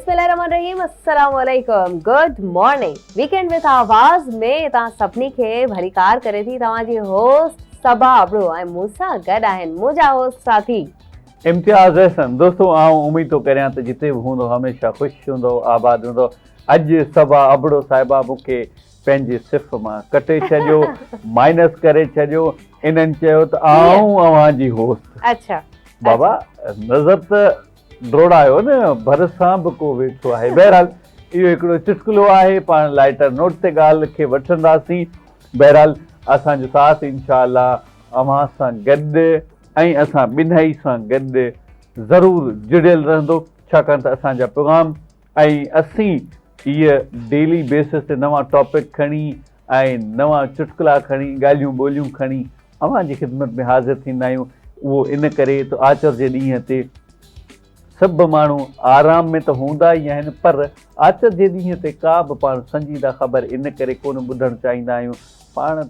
बिस्मिल्लाहिर्रहमानिर्रहीम, अस्सलाम वालेकुम, गुड मॉर्निंग। वीकेंड विद आवाज़ में तव्हां सभिनी खे भलीकार करे थी तव्हांजी होस्ट सबा अबड़ो ऐं मूंसां गॾु आहिनि मुंहिंजा होस्ट साथी इम्तियाज़ अहसन। दोस्तों आऊं उम्मीद तो करियां त जिते बि हूंदो हमेशह ख़ुशि हूंदो, आबाद हूंदो। अॼु सबा अबड़ो साहिबा मूंखे पंहिंजे सिफ़ मां कटे छॾियो, माइनस करे छॾियो। इन्हनि चयो त आऊं अव्हांजी होस्ट। अच्छा बाबा नज़र त ड्रोड़ायो न, भरिसां बि को वेठो आहे। बहरहाल इहो हिकिड़ो चुटकुलो आहे, पाण लाइटर नोट ते ॻाल्हि खे वठंदासीं। बहरहाल असांजो साथ इंशाअल्लाह अव्हां सां गॾु ऐं असां ॿिन्ही सां गॾु ज़रूरु जुड़ियल रहंदो, छाकाणि त असांजा प्रोग्राम ऐं असीं इहा डेली बेसिस ते नवां टॉपिक खणी ऐं नवां चुटकुला खणी, ॻाल्हियूं ॿोलियूं खणी अव्हांजी ख़िदमत में हाज़िर थींदा आहियूं। उहो इन करे त आचर जे ॾींहं ते सभु माण्हू आराम में त हूंदा ई आहिनि, पर आचर जे ॾींहं ते का बि पाण संजीदा ख़बर इन करे कोन ॿुधणु चाहींदा आहियूं। पाण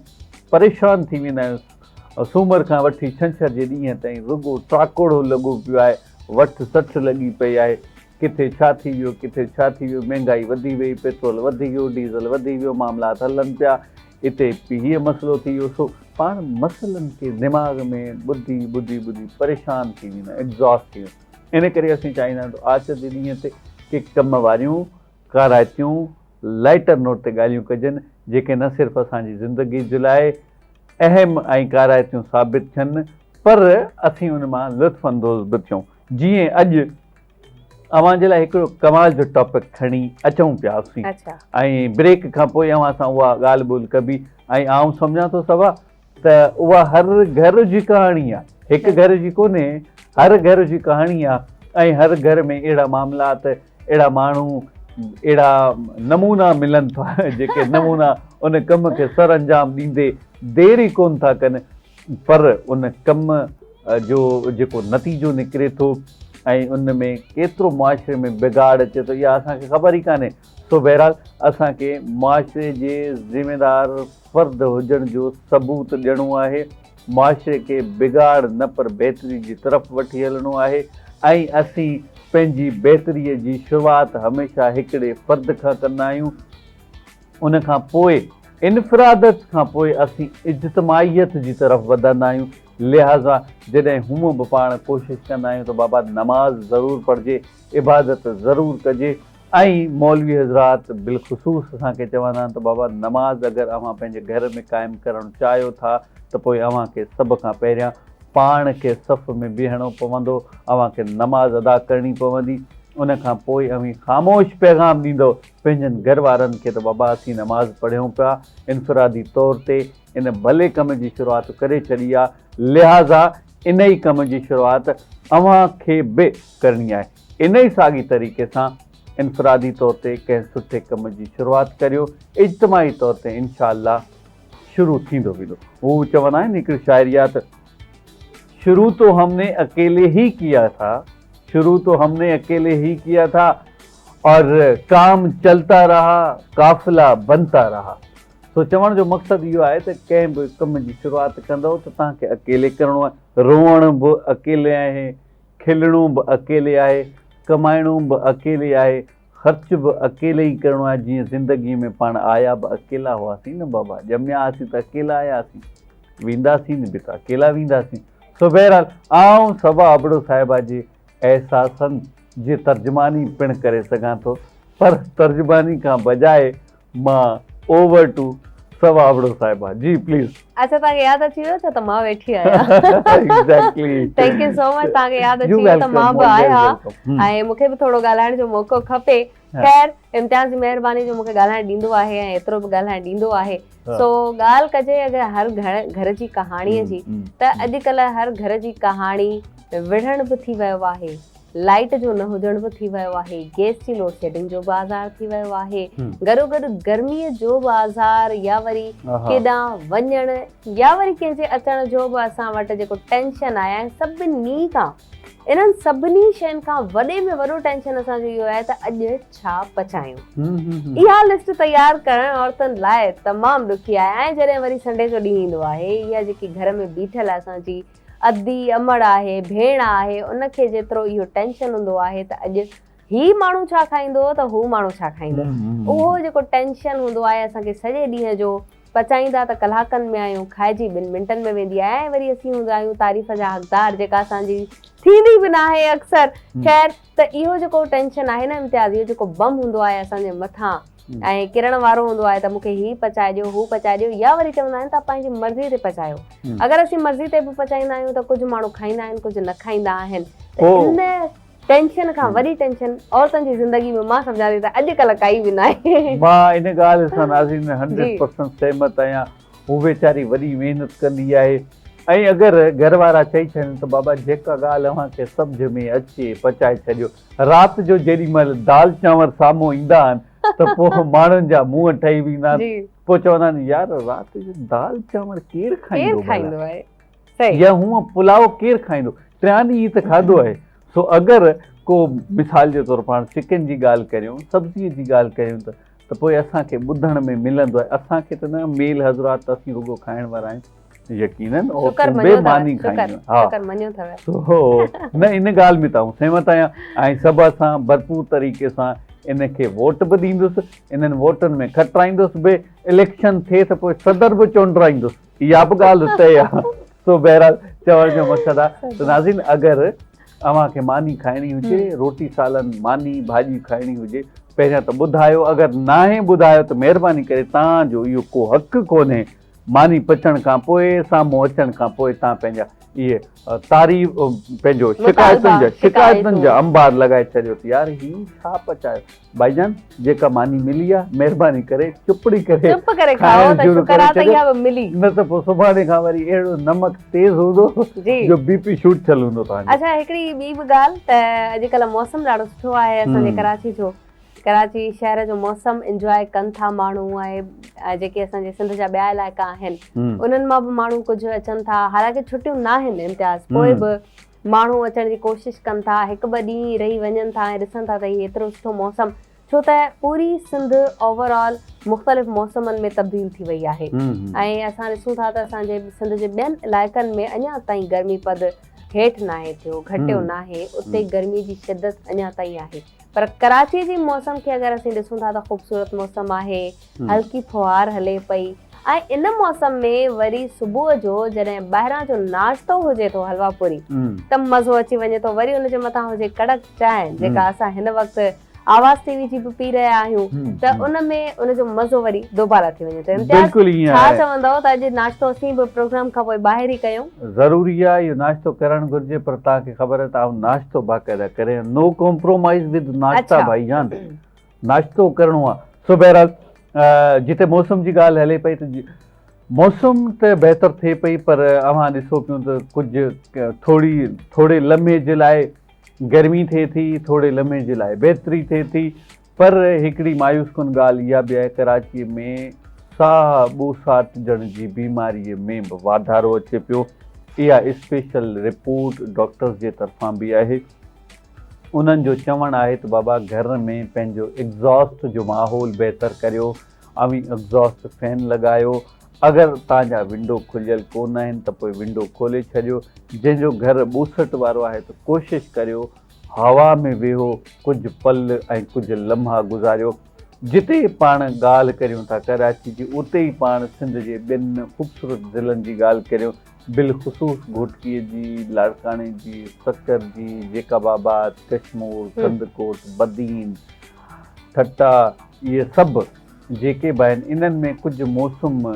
परेशान थी वेंदा आहियूं। सूमर खां वठी छंछर जे ॾींहं ताईं रुॻो टाकोड़ो लॻो पियो आहे, वठ सठ लॻी पई आहे। किथे छा थी वियो, किथे छा थी वियो, महांगाई वधी वई, पेट्रोल वधी वियो, डीज़ल वधी वियो, मामलात हलनि पिया। हिते हीअ मसइलो थी वियो। सो पाण मसइलनि खे दिमाग़ में ॿुधी ॿुधी ॿुधी परेशान थी वेंदा आहियूं, एग्ज़ॉस्ट थी वेंदा। इन करे असीं चाहींदा आहियूं त आचर जे ॾींहं ते के कम वारियूं काराइतियूं लाइटर नोट ते ॻाल्हियूं कजनि, जेके न सिर्फ़ु असांजी ज़िंदगी जे लाइ अहम ऐं काराइतियूं साबित थियनि, पर असीं उन मां लुत्फ़ अंदोज़ बि थियूं। जीअं अॼु अव्हां जे लाइ हिकिड़ो कमाल जो टॉपिक खणी अचूं पियासीं। ऐं ब्रेक खां पोइ अव्हां सां उहा ॻाल्हि ॿोल कबी। ऐं आउं सम्झां थो सभा त उहा हर घर जी कहाणी आहे, हिकु घर जी कोन्हे, हर घर जी कहाणी आहे। ऐं हर घर में अहिड़ा मामलात, अहिड़ा माण्हू, अहिड़ा नमूना मिलनि था जेके नमूना उन कम खे सर अंजाम ॾींदे देरि ई कोन था कनि, पर उन कम जो जेको नतीजो निकिरे थो ऐं उन में केतिरो मुआशरे में बिगाड़ अचे थो, इहा असांखे ख़बर ई कान्हे। सो बहरहाल असांखे मुआशरे जे ज़िमेदार फ़र्द हुजण जो सबूत ॾियणो आहे। मुआशरे खे बिगाड़ न पर बहितरी जी तरफ़ वठी हलणो आहे। ऐं असीं पंहिंजी बहितरीअ जी शुरूआति हमेशह हिकिड़े फ़र्द खां कंदा आहियूं। उन खां पोइ इनफ़रादत खां पोइ असीं इज्तमाहियत जी तरफ़ वधंदा आहियूं। लिहाज़ा जॾहिं हूअं बि पाण कोशिशि कंदा आहियूं त बाबा नमाज़ ज़रूरु पढ़िजे, इबादत ज़रूरु कजे। ऐं मौलवी हज़रात बिलख़ुसूस असांखे चवंदा आहिनि त बाबा नमाज़ अगरि अव्हां पंहिंजे घर में क़ाइमु करणु चाहियो था त पोइ अव्हांखे सभ खां पहिरियां पाण खे सफ़ में बीहणो पवंदो, अव्हांखे नमाज़ अदा करणी पवंदी। उन खां पोइ अव्हीं ख़ामोश पैगाम ॾींदो पंहिंजनि घर वारनि खे त बाबा असीं नमाज़ पढ़ियूं पिया, इनफ़रादी तौर ते इन भले कम जी शुरूआति करे छॾी आहे। लिहाज़ा इन ई कम जी शुरूआति अव्हांखे बि करणी आहे। इन ई साॻी तरीक़े सां इनफ़रादी तौर ते कंहिं सुठे कम जी शुरूआति करियो, इज्तमाही तौर ते इंशाअल्लाह शुरू थींदो वेंदो। हू चवंदा आहिनि हिकिड़ी शाइरी आहे त शुरू तो हमने अकेले ही किया था, शुरू तो हमने अकेले ही किया था और काम चलता रहा, काफ़िला बनता रहा। सो चवण जो मक़सदु इहो आहे त कंहिं बि कम जी शुरूआति कंदव त तव्हांखे अकेले करिणो आहे। रोअण बि अकेले आहे, खिलणो बि अकेले आहे, कमाइणो बि अकेले आहे, ख़र्च बि अकेले ई करिणो आहे। जीअं ज़िंदगीअ में पाण आया बि अकेला हुआसीं न बाबा, ॼमिया हुआसीं त अकेला आयासीं, वेंदासीं न बि त अकेला वेंदासीं। सो बहरहाल आउं सबा अबड़ो साहिबा जे एहसासनि जी तर्जुमानी पिणु करे सघां थो, पर तर्जुमानी खां बजाए मां ओवर टू सबा अबड़ो साहिबा। जी प्लीज़। अच्छा, तव्हांखे यादि अची वियो छा त मां वेठी आहियां। Exactly, thank you so much. तव्हांखे यादि अची वियो त मां बि आहियां ऐं मूंखे बि थोरो ॻाल्हाइण जो मौक़ो खपे। ख़ैर, इम्तियाज़ जी महिरबानी जो मूंखे ॻाल्हाइण ॾींदो आहे ऐं एतिरो बि ॻाल्हाइण ॾींदो आहे। सो ॻाल्हि कजे अगरि हर घर जी कहाणीअ जी, त अॼुकल्ह हर घर जी कहाणी विढ़ण बि थी वियो आहे, लाइट जो न हुजण बि थी वियो आहे, गैस जी लोड शेडिंग जो बाज़ार थी वियो आहे, गॾो गॾु गर्मीअ जो बाज़ार, या वरी केॾां वञण या वरी कंहिंजे अचण जो बि असां वटि जेको टेंशन आया आहिनि सभिनी खां। इन्हनि सभिनी शयुनि खां वॾे में वॾो टेंशन असांजो इहो आहे त अॼु छा पचायूं। इहा लिस्ट तयारु करणु औरतुनि लाइ तमामु ॾुखी आहे। ऐं जॾहिं वरी संडे जो ॾींहुं ईंदो आहे, इहा जेकी घर में बीठल असांजी अधी अमड़ आहे, भेण आहे, उनखे जेतिरो इहो टेंशन हूंदो आहे त अॼु ही माण्हू छा खाईंदो त हू माण्हू छा खाईंदो, उहो जेको टेंशन हूंदो आहे असांखे सॼे ॾींहं जो, पचाईंदा त कलाकनि में आहियूं, खाइजी 2 मिंटनि में वेंदी आहे, ऐं वरी असीं हूंदा आहियूं तारीफ़ जा हक़दार जेका असांजी थींदी बि न आहे अक्सर। ख़ैर, त इहो जेको टेंशन आहे न इम्तियाज़, इहो जेको बम हूंदो आहे असांजे मथां ऐं किरण वारो हूंदो आहे त मूंखे ही पचाए ॾियो, हू पचाए ॾियो, या वरी चवंदा आहिनि तव्हां पंहिंजी मर्ज़ी ते पचायो। अगरि असीं मर्ज़ी ते बि पचाईंदा आहियूं त कुझु माण्हू खाईंदा आहिनि, कुझु न खाईंदा आहिनि। इन टेंशन खां वॾी टेंशन औरतुनि जी ज़िंदगी में मां सम्झां थी त अॼुकल्ह काई बि न आहे। मां इन ॻाल्हि सां नाज़रीन 100% सहमत आहियां। हू वेचारी वॾी महिनत कंदी आहे, ऐं अगरि घर वारा चई छॾनि त बाबा जेका ॻाल्हि अव्हांखे सम्झ में अचे पचाए छॾियो। राति जो जेॾी महिल दाल चांवर साम्हूं ईंदा आहिनि त पोइ माण्हुनि जा मुंहं ठही वेंदा आहिनि, पोइ चवंदा आहिनि यार राति जो दाल चांवर केरु खाईंदो आहे, या हूअं पुलाव केरु खाईंदो, 3 ॾींहं त खाधो आहे। सो अगरि को मिसाल जे तौरु पाण चिकन जी ॻाल्हि करियूं, सब्ज़ीअ जी ॻाल्हि करियूं त पोइ असांखे ॿुधण में मिलंदो आहे, असांखे त न मेल हज़रात असीं रुॻो खाइण वारा आहियूं यकीनन, बेमानी खाईंदा। हो न, इन ॻाल्हि में त आउं सहमत आहियां, ऐं सभु असां भरपूर तरीक़े सां इनखे वोट बि ॾींदुसि, इन्हनि वोटनि में खटाईंदुसि बि, इलेक्शन थिए त पोइ सदर बि चूंडाईंदुसि, इहा बि ॻाल्हि तय आहे। सो बहरहाल चवण जो मक़सदु आहे त नाज़रीन, अगरि अव्हांखे मानी खाइणी हुजे, रोटी सालन मानी भाॼी खाइणी हुजे, पहिरियां त ॿुधायो, अगरि नाहे ॿुधायो त महिरबानी करे तव्हांजो इहो को हक़ु कोन्हे मानी पचण खां पोइ, साम्हूं अचण खां पोइ तव्हां पंहिंजा इहे तारीफ़ पंहिंजो शिकायतुनि जा अंबार लॻाए छॾियो त यार ही छा पचायो। भाईजान जेका मानी मिली आहे महिरबानी करे चुपड़ी करे खाइण शुरू करे छॾियो, न त पोइ सुभाणे खां वरी अहिड़ो नमक तेज़ हूंदो जो बीपी शूट थियल हूंदो तव्हांजो। अच्छा, हिकिड़ी ॿी बि ॻाल्हि त अॼुकल्ह मौसम ॾाढो सुठो आहे असांजे कराची जो, कराची शहर जो मौसम इंजॉय कनि था माण्हू, ऐं जेके असांजे सिंध जा ॿिया इलाइक़ा आहिनि उन्हनि मां बि माण्हू कुझु अचनि था, हालांकि छुटियूं न आहिनि इम्तियाज़, पोइ बि माण्हू अचण जी कोशिशि कनि था, 1-2 ॾींहं रही वञनि था ऐं ॾिसनि था त हीउ एतिरो सुठो मौसम, छो त पूरी सिंध ओवरऑल मुख़्तलिफ़ मौसमनि में तब्दील थी वई आहे। ऐं असां ॾिसूं था त असांजे सिंध जे ॿियनि इलाइक़नि में अञा ताईं गर्मी पद हेठि न आहे थियो, घटियो न आहे, उते गर्मी जी शिदत अञा ताईं आहे। पर कराची जी मौसम खे अगरि असीं ॾिसूं था त ख़ूबसूरत मौसम आहे, हल्की फुहार हले पई, ऐं इन मौसम में वरी सुबुह जो जॾहिं ॿाहिरां जो नाश्तो हुजे थो हलवा पूरी त मज़ो अची वञे थो, वरी उनजे मथां हुजे कड़क चांहि जेका असां हिन वक़्तु आवाज़ टीवी जी बि पी रहिया आहियूं, त उनमें उनजो मज़ो वरी दोबारा थी वञे थो। छा चवंदव त अॼु नाश्तो असीं बि प्रोग्राम खां पोइ ॿाहिरि ई कयूं? ज़रूरी आहे, इहो नाश्तो करणु घुरिजे, पर तव्हांखे ख़बर आहे त नाश्तो बाक़ाइदा करे, नो कॉम्प्रोमाइज़ विद नाश्ता भाईजान, नाश्तो करिणो आहे। सो बहरहाल जिते मौसम जी ॻाल्हि हले पई त मौसम त बहितर थिए पई, पर अव्हां ॾिसो पियो त कुझु थोरे लम्हे जे लाइ गर्मी थिए थी, थोरे लम्हे जे लाइ बहितरी थिए थी, पर हिकिड़ी मायूस कुन ॻाल्हि इहा बि आहे, कराचीअ में साह ॿूसाट ॼण जी बीमारीअ में बि वाधारो अचे पियो। इहा स्पेशल रिपोर्ट डॉक्टर्स जे तरफ़ां बि आहे। उन्हनि जो चवणु आहे त बाबा घर में पंहिंजो एग्ज़ॉस्ट जो माहौल बहितर करियो, ऐं एग्ज़ॉस्ट फैन लॻायो, अगरि तव्हांजा विंडो खुलियल कोन आहिनि त पोइ विंडो खोले छॾियो, जंहिंजो घर ॿूसट वारो आहे त कोशिशि करियो हवा में वेहो, कुझु पल ऐं कुझु लम्हा गुज़ारियो। जिते पाण ॻाल्हि करियूं था कराची जी, उते ई पाण सिंध जे ॿियनि ख़ूबसूरत ज़िलनि जी ॻाल्हि करियूं, बिलख़ुसूस घोटकीअ जी, लाड़काणे जी, सकर जी, जेकाबाबाद, कशमूर, कंदकोट, बदीन, ठट्टा, इहे सभु जेके बि आहिनि इन्हनि में कुझु मौसम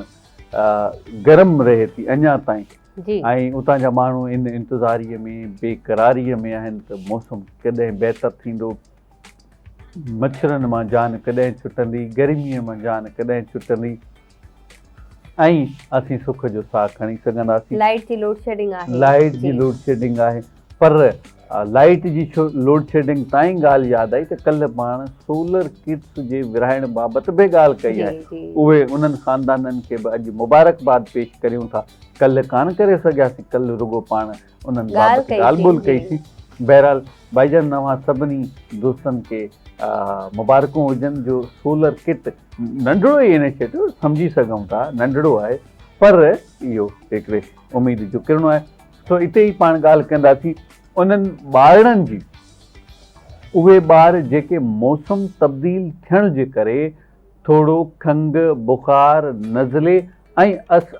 गरम रहे थी अञा ताईं, ऐं उतां जा माण्हू इन इंतज़ारीअ में बेक़रारीअ में आहिनि त मौसम कॾहिं बहितर थींदो, मच्छरनि मां जान कॾहिं छुटंदी, गर्मीअ मां जान कॾहिं छुटंदी, ऐं असीं सुख जो साह खणी सघंदासीं। लाइट जी लोड शेडिंग आहे, पर लाइट जी लोड शेडिंग ताईं ॻाल्हि यादि आई त कल्ह पाण सोलर किट्स जे विरहाइण बाबति बि ॻाल्हि कई आहे। उहे उन्हनि ख़ानदाननि खे बि अॼु मुबारकबाद पेश करियूं था, कल्ह कान करे सघियासीं, कल्ह रुॻो पाण उन्हनि बाबति ॻाल्हि ॿोल कईसीं। बहरहाल भाईजान, अव्हां सभिनी दोस्तनि खे मुबारकूं हुजनि जो सोलर किट नंढिड़ो ई इनिशिएटिव सम्झी सघूं था, नंढिड़ो आहे, पर इहो हिकिड़े उमेद जो किरणो आहे। सो हिते ई पाण ॻाल्हि कंदासीं उन्हनि ॿारनि जी उहे ॿार जेके मौसम तब्दील थियण जे करे थोरो खंघि बुखार नज़ले ऐं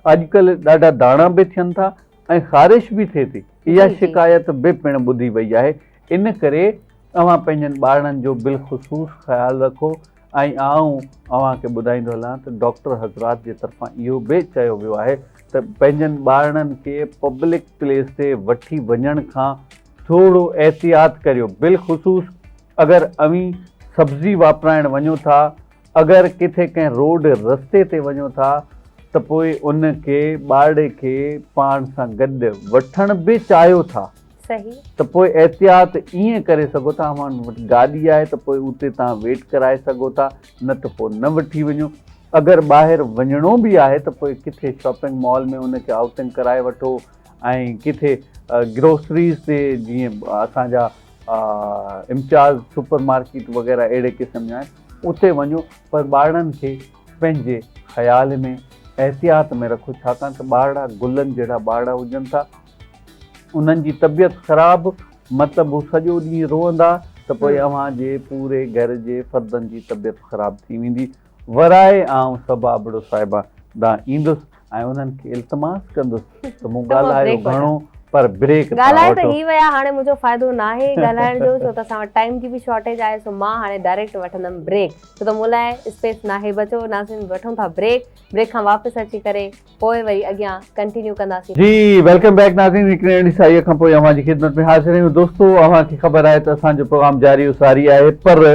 अॼुकल्ह ॾाढा दाणा बि थियनि था ऐं ख़ारिश बि थिए थी, इहा शिकायत बि पिणु ॿुधी वई आहे। इन करे अव्हां पंहिंजनि ॿारनि जो बिलख़ुसूस ख़्यालु रखो ऐं आउं अव्हांखे ॿुधाईंदो हलां त डॉक्टर हज़रात जे तरफ़ां इहो बि चयो वियो आहे त पंहिंजनि ॿारनि खे पब्लिक प्लेस ते वठी वञण खां थोरो एहतियात करियो। बिलख़ुसूस अगरि अवी सब्ज़ी वापराइण वञो था, अगरि किथे कंहिं रोड रस्ते ते वञो था त पोइ उनखे ॿार खे पाण सां गॾु वठण बि चाहियो था सही त पोइ एहतियात ईअं करे सघो था, अव्हां वटि गाॾी आहे त पोइ उते तव्हां वेट कराए सघो था, न त पोइ न वठी वञो। अगरि ॿाहिरि वञिणो बि आहे त पोइ किथे शॉपिंग मॉल में उनखे आउटिंग कराए वठो ऐं किथे ग्रोसरीज़ ते जीअं असांजा इम्तियाज़ सुपर मार्केट वग़ैरह अहिड़े क़िस्म जा आहिनि उते वञो, पर ॿारनि खे पंहिंजे ख़्याल में एहतियात में रखो, छाकाणि त ॿारड़ा गुलनि जहिड़ा ॿारड़ा हुजनि था, उन्हनि जी तबियत ख़राबु मतिलबु हू सॼो ॾींहुं रोअंदा त पोइ अव्हांजे पूरे घर जे फर्दनि जी तबियत ख़राबु थी वेंदी। वराए आउं सबाबड़ो साहिबा ॾांहुं ईंदुसि ऐं उन्हनि खे इल्तमास कंदुसि त मूं ॻाल्हायो घणो पर ब्रेक ॻाल्हाए त ही विया, हाणे मुंहिंजो फ़ाइदो न आहे ॻाल्हाइण जो, छो त असां वटि टाइम जी बि शॉर्टेज आहे। सो मां हाणे डायरेक्ट वठंदमि ब्रेक, छो त मूं लाइ स्पेस न आहे बचो। नाज़रीन वठूं था ब्रेक, ब्रेक खां वापसि अची करे पोइ वरी अॻियां कंटिन्यू कंदासीं। जी वेलकम बैक नाज़रीन, हिकिड़े अहिड़ी साईअ खां पोइ अव्हांजी ख़िदमत में हाज़िर आहियूं। दोस्तो अव्हांखे ख़बर आहे त असांजो प्रोग्राम जारी उसारी आहे, पर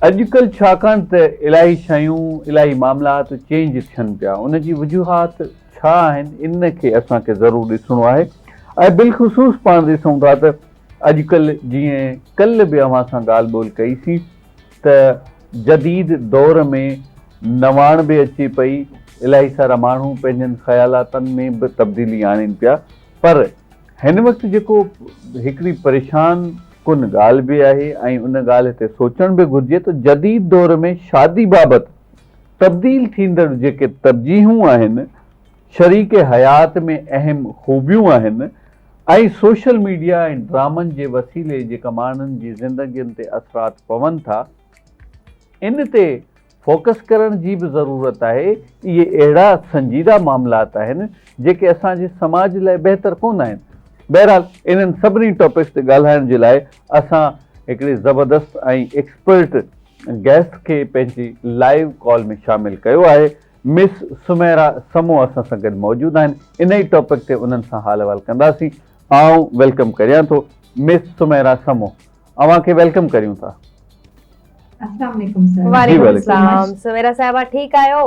अॼुकल्ह छाकाणि त इलाही शयूं इलाही मामलात चेंज थियनि पिया, उनजी वजूहात छा आहिनि इनखे असांखे ज़रूरु ॾिसणो आहे। ऐं बिलख़ुसूस पाण ॾिसूं था त अॼुकल्ह जीअं कल्ह बि अव्हां सां ॻाल्हि ॿोल कईसीं त जदीद दौर में नवाण बि अचे पई, इलाही सारा माण्हू पंहिंजनि ख़्यालातनि में बि तब्दीली आणनि पिया, पर हिन वक़्तु जेको हिकिड़ी परेशान कुन ॻाल्हि बि आहे ऐं उन ॻाल्हि ते सोचण बि घुरिजे त जदीद दौर में शादी बाबति तब्दील थींदड़ जेके तरजीहूं आहिनि, शरीक हयात में अहम ख़ूबियूं आहिनि ऐं सोशल मीडिया ऐं ड्रामनि जे वसीले जेका माण्हुनि जी ज़िंदगियुनि ते असरात पवनि था, इन ते फोकस करण जी बि ज़रूरत आहे। इहे अहिड़ा संजीदा मामलात आहिनि जेके असांजे समाज लाइ बहितर कोन आहिनि। बहरहाल इन्हनि सभिनी टॉपिक्स ते ॻाल्हाइण जे लाइ असां हिकिड़े ज़बरदस्त ऐं एक्सपर्ट गेस्ट खे पंहिंजी लाइव कॉल में शामिल कयो आहे। मिस सुमेरा समो असां सां गॾु मौजूदु आहिनि, इन ई टॉपिक ते उन्हनि सां हाल अहिवाल कंदासीं। आउं वेलकम करियां थो मिस सुमेरा समो, अव्हांखे वेलकम करियूं था। अस्सलाम वालेकुम सर। वालेकुम सलाम। सुमेरा साहिबा ठीकु आहियो?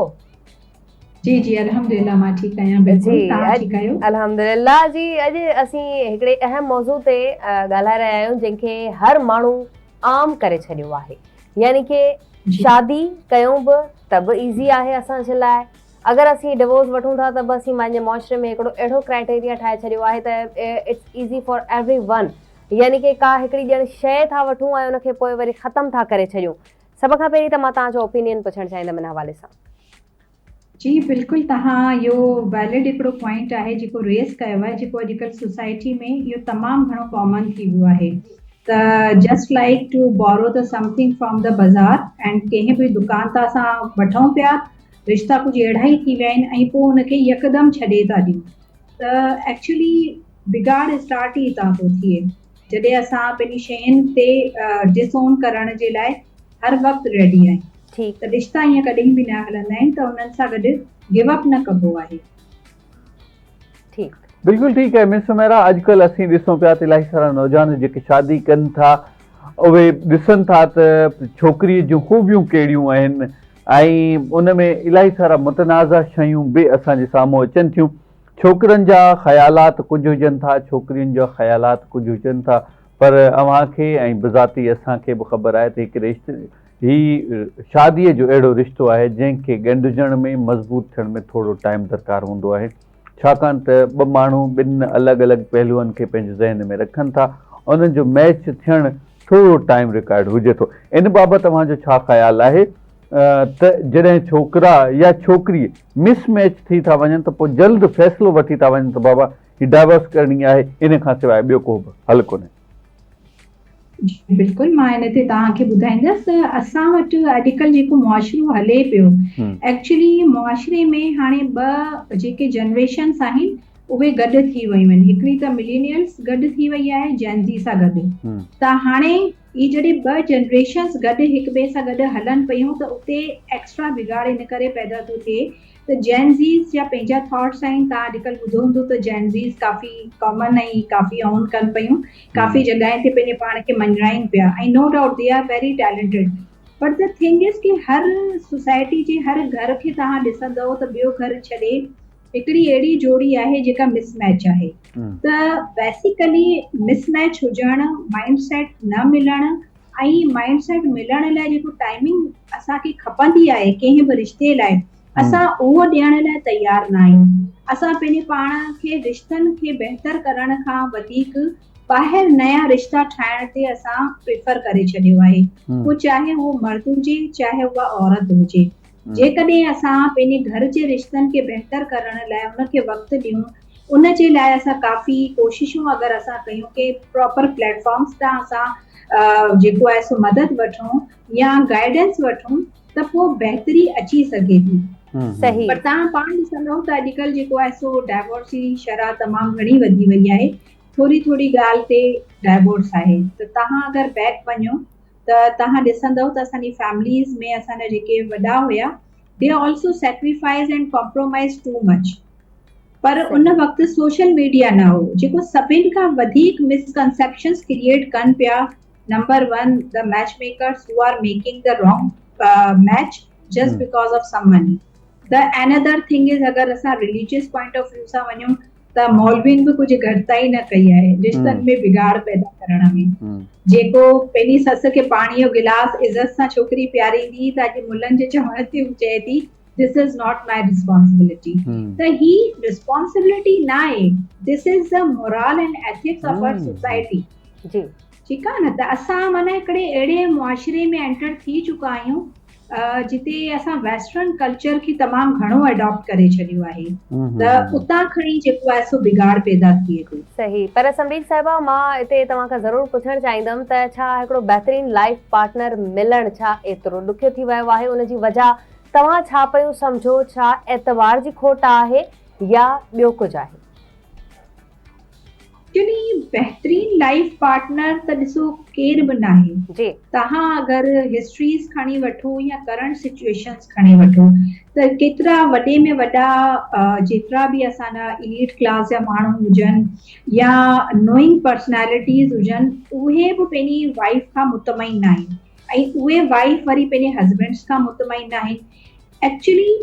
जी जी अल्हम्दुलिल्लाह मां ठीकु आहियां। बिल्कुलु तव्हां ठीकु आहियो? अल्हम्दुलिल्लाह जी। अॼु असीं हिकिड़े अहम मौज़ू ते ॻाल्हाए रहिया आहियूं जंहिंखे हर माण्हू आम करे छॾियो आहे, यानी कि शादी कयूं बि त बि ईज़ी आहे असांजे लाइ। अगरि असीं डिवोर्स वठूं था त बि असीं पंहिंजे मुआशरे में हिकिड़ो अहिड़ो क्राइटेरिया ठाहे छॾियो आहे त it's easy for every one, यानी कि का हिकिड़ी ॼण शइ था वठूं ऐं उनखे पोइ वरी ख़तमु था करे छॾियूं। सभ खां पहिरीं त मां तव्हांजो ओपिनियन पुछणु चाहींदमि हिन हवाले सां। जी बिल्कुलु, तव्हां इहो वैलिड हिकिड़ो पॉइंट आहे जेको रेस कयो आहे, जेको अॼुकल्ह सोसाइटी में इहो तमामु घणो कॉमन थी वियो आहे। त just like to borrow the something from the बाज़ार एंड कंहिं बि दुकान तां असां वठूं पिया, रिश्ता कुझु अहिड़ा ई थी विया आहिनि ऐं पोइ हुनखे यकदमि छॾे था ॾियूं। त एक्चुअली बिगाड़ स्टार्ट ई हितां थो थिए, जॾहिं असां पंहिंजी शयुनि ते डिसओन करण जे लाइ हर वक़्तु रेडी आहियूं। त रिश्ता ईअं कॾहिं बि न हलंदा आहिनि, त उन्हनि सां गॾु गिव अप न कबो आहे। बिल्कुलु ठीकु आहे मिस सुमेरा। अॼुकल्ह असीं ॾिसूं पिया त इलाही सारा नौजवान जेके शादी कनि था, उहे ॾिसनि था त छोकिरीअ जूं ख़ूबियूं कहिड़ियूं आहिनि ऐं उन में इलाही सारा मुतनाज़ा शयूं बि असांजे साम्हूं अचनि थियूं। छोकिरनि जा ख़्यालात कुझु हुजनि था, छोकिरियुनि जा ख़्यालात कुझु हुजनि था, पर अव्हांखे ऐं बिज़ाती असांखे बि ख़बर आहे त हिकु ही शादीअ जो अहिड़ो रिश्तो आहे जंहिंखे ॻंढिजण में मज़बूत थियण में थोरो टाइम दरकारु हूंदो आहे, छाकाणि त ॿ माण्हू ॿिनि अलॻि अलॻि पहलुअनि खे पंहिंजे ज़हन में रखनि था, उन्हनि जो मैच थियणु थोरो टाइम रिकार्ड हुजे थो। इन बाबति तव्हांजो छा ख़्यालु आहे त जॾहिं छोकिरा या छोकिरी मिसमैच थी था वञनि त पोइ जल्द फ़ैसिलो वठी था वञनि त बाबा ही डाइवोर्स करणी आहे, इन खां सवाइ ॿियो को बि हल कोन्हे? जी, बिल्कुलु मां हिन ते तव्हांखे ॿुधाईंदसि त असां वटि अॼुकल्ह जेको मुआशिरो हले पियो, एक्चुअली मुआशिरे में हाणे ॿ जेके जनरेशन्स आहिनि उहे गॾु थी वयूं आहिनि। हिकिड़ी त मिलेनियल्स गॾु थी वई आहे जेनज़ी सां गॾु। त हाणे ई जॾहिं ॿ जनरेशन्स गॾु हिक ॿिए सां गॾु हलनि पियूं त उते एक्स्ट्रा बिगाड़ इन करे पैदा थो थिए त जेनज़ीस जा पंहिंजा थॉट्स आहिनि। तव्हां अॼुकल्ह ॿुधो हूंदो त जेनज़ीस काफ़ी कॉमन ऐं काफ़ी ऑन कनि पियूं, काफ़ी जॻहियुनि ते पंहिंजे पाण खे मञाइनि पिया ऐं no doubt they are very talented. But the thing is कि हर सोसाइटी जे हर घर खे तव्हां ॾिसंदव त ॿियो घर छॾे हिकिड़ी अहिड़ी जोड़ी आहे जेका मिसमैच आहे। त बेसिकली मिसमैच हुजणु, माइंडसेट न मिलणु ऐं माइंडसेट मिलण लाइ जेको टाइमिंग असांखे खपंदी आहे कंहिं बि रिश्ते लाइ, असां उहो ॾियण लाइ तयार न आहियूं। असां पंहिंजे पाण खे रिश्तनि खे बहितर करण खां वधीक ॿाहिरि नया रिश्ता ठाहिण ते असां प्रेफर करे छॾियो आहे। पोइ चाहे उहो मर्द हुजे चाहे उहा औरत हुजे। जेकॾहिं असां पंहिंजे घर जे रिश्तनि खे बहितर करण लाइ उनखे वक़्तु ॾियूं, उन जे लाइ असां काफ़ी कोशिशूं अगरि असां कयूं कि प्रॉपर प्लेटफॉर्म्स तां असां जेको आहे सो मदद वठूं या गाइडेंस वठूं त पोइ बहितरी अची सघे थी। सही। पर तव्हां पाण ॾिसंदव त अॼुकल्ह जेको आहे सो डाइवोर्स जी शरह तमामु घणी वधी वई आहे। थोरी थोरी ॻाल्हि ते डाइवोर्स आहे। त तव्हां अगरि बैक वञो त तव्हां ॾिसंदव त असांजी फैमिलीज़ में असांजा जेके वॾा हुया, they also sacrifice and compromise too much. पर उन वक़्तु सोशल मीडिया न हो, जेको सभिनि खां वधीक मिसकंसेप्शंस क्रिएट कनि पिया। Number 1, the match makers who are making the wrong match just because of some money. The another thing is अगरि असां रिलीजियस पॉइंट ऑफ व्यू सां वञूं त मौलवियुनि बि कुझु घटिताई न कई आहे रिश्तनि में बिगाड़ पैदा करण में। जेको पंहिंजी ससु खे पाणीअ जो गिलास इज़त सां छोकिरी पियारींदी त अॼु मुलनि जे चवण ते चए थी this is not my responsibility. त ही रिस्पॉन्सिबिलिटी न आहे, this is the moral and ethics of our society. ठीकु आहे न? त असां माना हिकिड़े अहिड़े मुआशिरे में एंटर थी चुका आहियूं जिते असां वेस्टर्न कल्चर खे तमामु घणो अडॉप्ट करे छॾियो आहे। त उतां खणी जेको आहे सो बिगाड़ पैदा थिए थो। सही। पर समरीत साहिबा, मां हिते तव्हांखां ज़रूरु पुछणु चाहींदमि त छा हिकिड़ो बहितरीन लाइफ पार्टनर मिलणु छा एतिरो ॾुखियो थी वियो आहे? उनजी वजह तव्हां छा पियो सम्झो? छा एतवार जी खोट आहे या ॿियो कुझु आहे? एक्चुअली बहितरीन लाइफ पार्टनर त ॾिसो केर बि न आहे। तव्हां अगरि हिस्ट्रीज़ खणी वठो या करंट सिचुएशन्स खणी वठो त केतिरा वॾे में वॾा जेतिरा बि असांजा एलीट क्लास जा माण्हू हुजनि या नोइंग पर्सनैलिटीज़ हुजनि, उहे बि पंहिंजी वाइफ खां मुतमइन न आहिनि ऐं उहे वाइफ वरी पंहिंजे हस्बैंड्स खां मुतमइन न आहिनि। एक्चुअली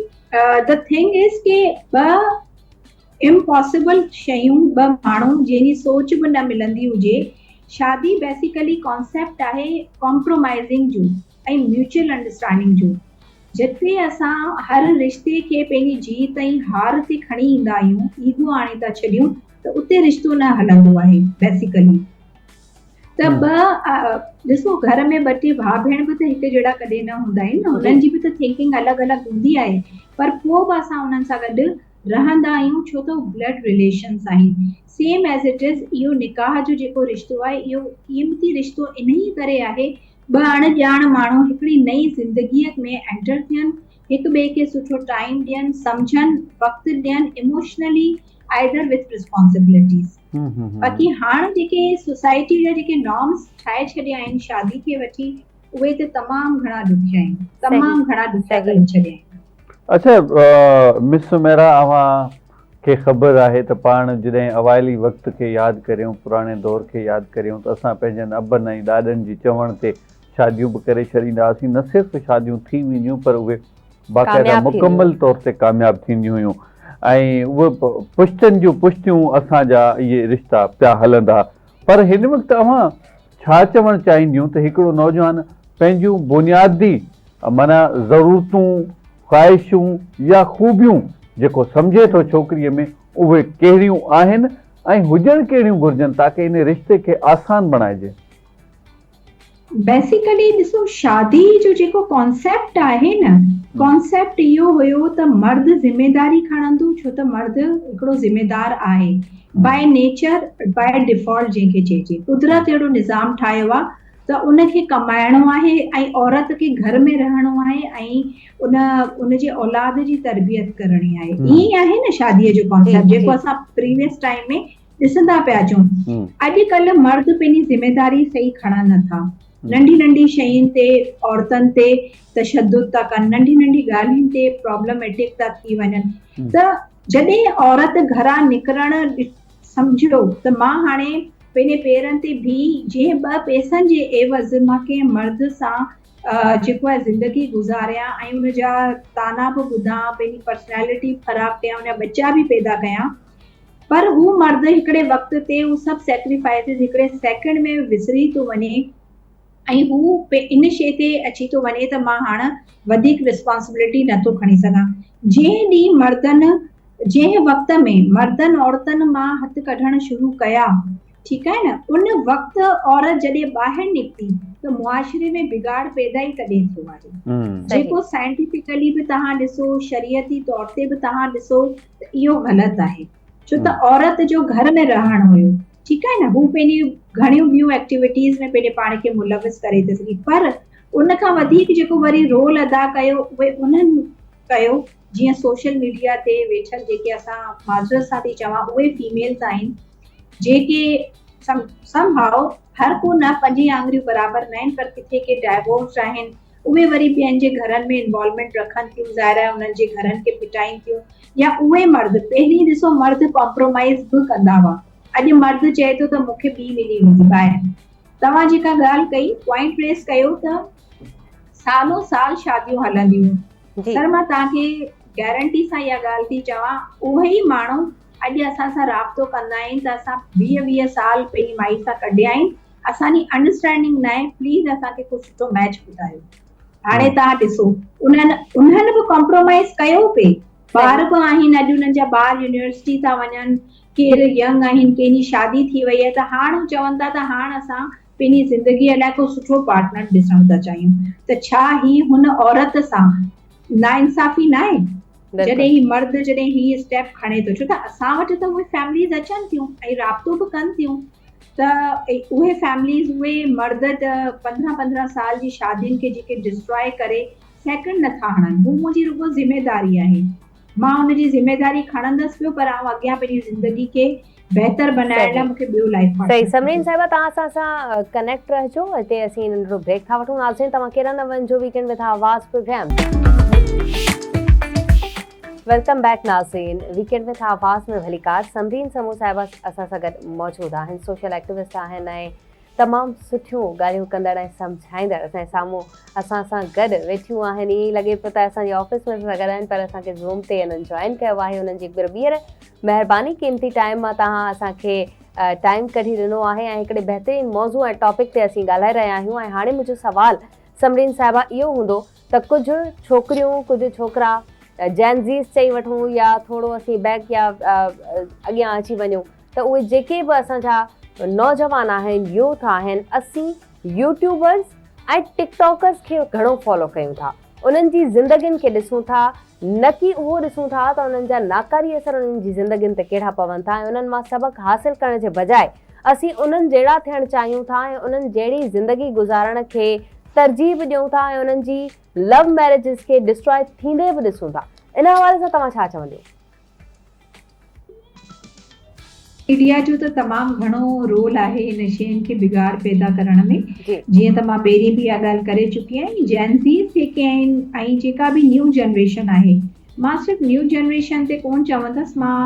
द थिंग इज़ के ॿ इम्पॉसिबल शयूं, ॿ माण्हू जंहिंजी सोच बि न मिलंदी हुजे। शादी बेसिकली कॉन्सेप्ट आहे कॉम्प्रोमाइज़िंग जो ऐं म्यूचुअल अंडरस्टैंडिंग जो। जिते असां हर रिश्ते खे पंहिंजी जीत ऐं हार ते खणी ईंदा आहियूं, ईगो आणे था छॾियूं, त उते रिश्तो न हलंदो आहे बेसिकली। त ॾिसो घर में ॿ टे भाउ भेण बि त हिकु जहिड़ा कॾहिं न हूंदा आहिनि न, हुननि जी बि त थिंकिंग अलॻि अलॻि हूंदी आहे। पर पोइ बि असां उन्हनि सां गॾु रहंदा आहियूं छो त ब्लड रिलेशन्स आहिनि। सेम एज़ इट इज़ इहो निकाह जो जेको रिश्तो आहे इहो क़ीमती रिश्तो इन ई करे आहे ॿ अणॼाण माण्हू हिकिड़ी नई ज़िंदगीअ में एंटर थियनि, हिक ॿिए खे सुठो टाइम ॾियनि, सम्झनि, वक़्तु ॾियनि, इमोशनली आइदर विथ रिस्पॉन्सिबिलिटीज़। बाक़ी हाणे जेके सोसाइटी जा जेके नॉर्म्स ठाहे छॾिया आहिनि शादी खे वठी, उहे त तमामु घणा ॾुखिया आहिनि, तमामु घणा ॾुखिया करे छॾिया आहिनि। अच्छा मिस सुमेरा, अव्हां खे ख़बर आहे त पाण जॾहिं अवाइली वक़्त खे यादि करियूं, पुराणे दौर खे यादि करियूं, त असां पंहिंजनि अबनि ऐं ॾाॾनि जी चवण ते शादियूं बि करे छॾींदा हुआसीं। न सिर्फ़ु शादियूं थी वेंदियूं पर उहे बाक़ाइदा मुकमल तौर ते कामयाबु थींदियूं हुयूं ऐं उहे पुश्तनि जूं पुश्तियूं असांजा इहे रिश्ता पिया हलंदा। पर हिन वक़्तु अव्हां छा चवणु चाहींदियूं त हिकिड़ो नौजवान पंहिंजूं बुनियादी माना ज़रूरतूं, ख़्वाहिशूं या ख़ूबियूं जेको सम्झे थो छोकिरीअ में, उहे कहिड़ियूं आहिनि ऐं हुजणु कहिड़ियूं घुरिजनि ताकी इन रिश्ते खे आसान बणाइजे? बेसिकली ॾिसो, शादी जो जेको कॉन्सेप्ट आहे न, कॉन्सेप्ट इहो हुयो त मर्द ज़िम्मेदारी खणंदो, छो त मर्द हिकिड़ो ज़िम्मेदार आहे बाय नेचर, बाय डिफॉल्ट जंहिंखे चइजे। कुदरत अहिड़ो निज़ाम ठाहियो आहे त उनखे कमाइणो आहे ऐं औरत खे घर में रहणो आहे ऐं उनजे औलाद जी तरबियत करणी आहे। ईअं आहे न शादीअ जो कॉन्सेप्ट जेको असां प्रीवियस टाइम में ॾिसंदा पिया अचूं। अॼुकल्ह मर्द पंहिंजी ज़िमेदारी सही खणनि नथा, नंढी नंढी शयुनि ते औरतुनि ते तशद्दुद था कनि, नंढी नंढी ॻाल्हियुनि ते प्रॉब्लमेटिक था थी वञनि। त जॾहिं औरत घरां निकिरणु सम्झो त मां हाणे पंहिंजे पेरनि ते बीह जीअं ॿ पैसनि जे एवज़ मां कंहिं मर्द सां जेको आहे ज़िंदगी गुज़ारियां ऐं उनजा ताना बि ॿुधां, पंहिंजी पर्सनैलिटी ख़राबु कयां, उनजा बच्चा बि पैदा कयां, पर हू मर्द हिकिड़े वक़्त ते हू सभु सेक्रीफाइसिस हिकिड़े सेकेंड में विसरी थो वञे ऐं हू इन शइ ते अची थो वञे त मां हाणे वधीक रिस्पॉन्सिबिलिटी नथो खणी सघां। जंहिं ॾींहुं मर्दनि जंहिं वक़्त में मर्दनि औरतुनि मां हथ कढणु शुरू कया, ठीकु आहे न, उन वक़्तु औरत जॾहिं ॿाहिरि निकिती त मुआशरे में बिगाड़ पैदा ई तॾहिं थियो आहे। जेको साइंटिफिकली बि तव्हां ॾिसो, शरीयती तौर ते बि तव्हां ॾिसो त इहो ग़लति आहे, छो त औरत जो घर में रहणु हुयो, ठीकु आहे न, हू पंहिंजी घणियूं ॿियूं एक्टिविटीज़ में पंहिंजे पाण खे मुलविस करे थी सघे, पर उन खां वधीक जेको वरी रोल अदा कयो उहे उन्हनि कयो जीअं सोशल मीडिया ते वेठल जेके असां माज़रत सां थी चवां उहे फीमेल्स आहिनि जेके समहाउ हर को न 5 आङुरियूं बराबरि न आहिनि, पर किथे के डाइवोर्स आहिनि, उहे वरी ॿियनि जे घरनि में इन्वॉल्वमेंट रखनि थियूं, ज़ाहिर आहे उन्हनि जे घरनि खे पिटाइनि थियूं, या उहे मर्द पहिरीं ॾिसो मर्द कॉम्प्रोमाइज़ बि कंदा हुआ, अॼु मर्द चए थो त मूंखे ॿी मिली वेंदी ॿाहिरि। तव्हां जेका ॻाल्हि कई पॉइंट रेस कयो त सालो साल शादियूं हलंदियूं, सर मां तव्हांखे गारंटी सां इहा ॻाल्हि थी चवां, उहे ई माण्हू अॼु असां सां राब्तो कंदा आहिनि त असां 20 साल पंहिंजी माई सां कढिया आहिनि, असांजी अंडरस्टैंडिंग न आहे, प्लीज़ असांखे कुझु सुठो मैच ॿुधायो। हाणे तव्हां ॾिसो उन्हनि बि कॉम्प्रोमाइज़ कयो पिए, ॿार बि आहिनि, अॼु उन्हनि जा ॿार यूनिवर्सिटी था वञनि, केरु यंग आहिनि, कंहिंजी शादी थी वई आहे, त हाणे चवनि था त हाणे असां पंहिंजी ज़िंदगीअ लाइ को सुठो पार्टनर ॾिसणु था चाहियूं, त छा ही हुन औरत सां नाइंसाफ़ी न आहे? जॾहिं ही मर्द जॾहिं ही स्टेप खणे थो, छो त असां वटि त उहे फैमिलीज़ अचनि थियूं ऐं राब्तो बि कनि थियूं, त उहे फैमिलीज़ उहे मर्द त 15 साल जी शादियुनि खे जेके डिस्ट्रॉय करे सेकेंड नथा हणनि, हू मुंहिंजी रुगो ज़िमेदारी आहे, मां हुनजी ज़िमेदारी खणंदसि पियो, पर आउं अॻियां पंहिंजी ज़िंदगी खे बहितर बनाइण लाइ मूंखे ॿियो लाइफ पार्टनर। सही, समरीन साहिबा तव्हां सां कनेक्ट रहजो, हिते असीं नंढो ब्रेक था वठूं, नाज़रीन तव्हां केरु न वञिजो, वीकेंड विद आवाज़ प्रोग्राम। वेलकम बैक नाज़रीन, वीकेंड विद आवाज़ में भलीकार समरीन समूह साहिबा असां सां गॾु मौजूदु आहिनि, सोशल एक्टिविस्ट आहिनि ऐं तमामु सुठियूं ॻाल्हियूं कंदड़ ऐं सम्झाईंदड़ असांजे साम्हूं असां सां गॾु वेठियूं आहिनि। ईअं लॻे पियो त असांजे ऑफिस में सां गॾु आहिनि, पर असांखे ज़ूम ते हिननि जॉइन कयो आहे, हुननि जी ॿीहर महिरबानी, क़ीमती टाइम मां तव्हां असांखे टाइम कढी ॾिनो आहे ऐं हिकिड़े बहितरीनु मौज़ू ऐं टॉपिक ते असीं ॻाल्हाए रहिया आहियूं। ऐं हाणे मुंहिंजो सुवालु समरीन साहिबा इहो हूंदो त कुझु छोकिरियूं कुझु छोकिरा जेनज़ीस चई वठूं या थोरो असीं बैक या अॻियां अची वञूं, त उहे जेके बि असांजा नौजवान आहिनि, यूथ आहिनि, असीं यूट्यूबर्स ऐं टिकटॉकर्स खे घणो फॉलो कयूं था, उन्हनि जी ज़िंदगियुनि खे ॾिसूं था, न कि उहो ॾिसूं था त उन्हनि जा नाकारी असर उन्हनि जी ज़िंदगियुनि ते कहिड़ा पवनि था, ऐं उन्हनि मां सबक़ु हासिलु करण जे बजाए असीं उन्हनि जहिड़ा थियणु चाहियूं था ऐं उन्हनि जहिड़ी ज़िंदगी गुज़ारण खे तरजीह बि ॾियूं था ऐं उन्हनि जी लव मैरिजिस खे डिस्ट्रॉय थींदे बि ॾिसूं था। इन हवाले सां तव्हां छा चवंदो? मीडिया जो त तमामु घणो रोल आहे इन शयुनि खे बिगाड़ पैदा करण में, जीअं त मां पहिरीं बि इहा ॻाल्हि करे चुकी आहियां, जेनज़ीस जेके आहिनि ऐं जेका बि न्यू जनरेशन आहे, मां सिर्फ़ु न्यू जनरेशन ते कोन चवंदसि, मां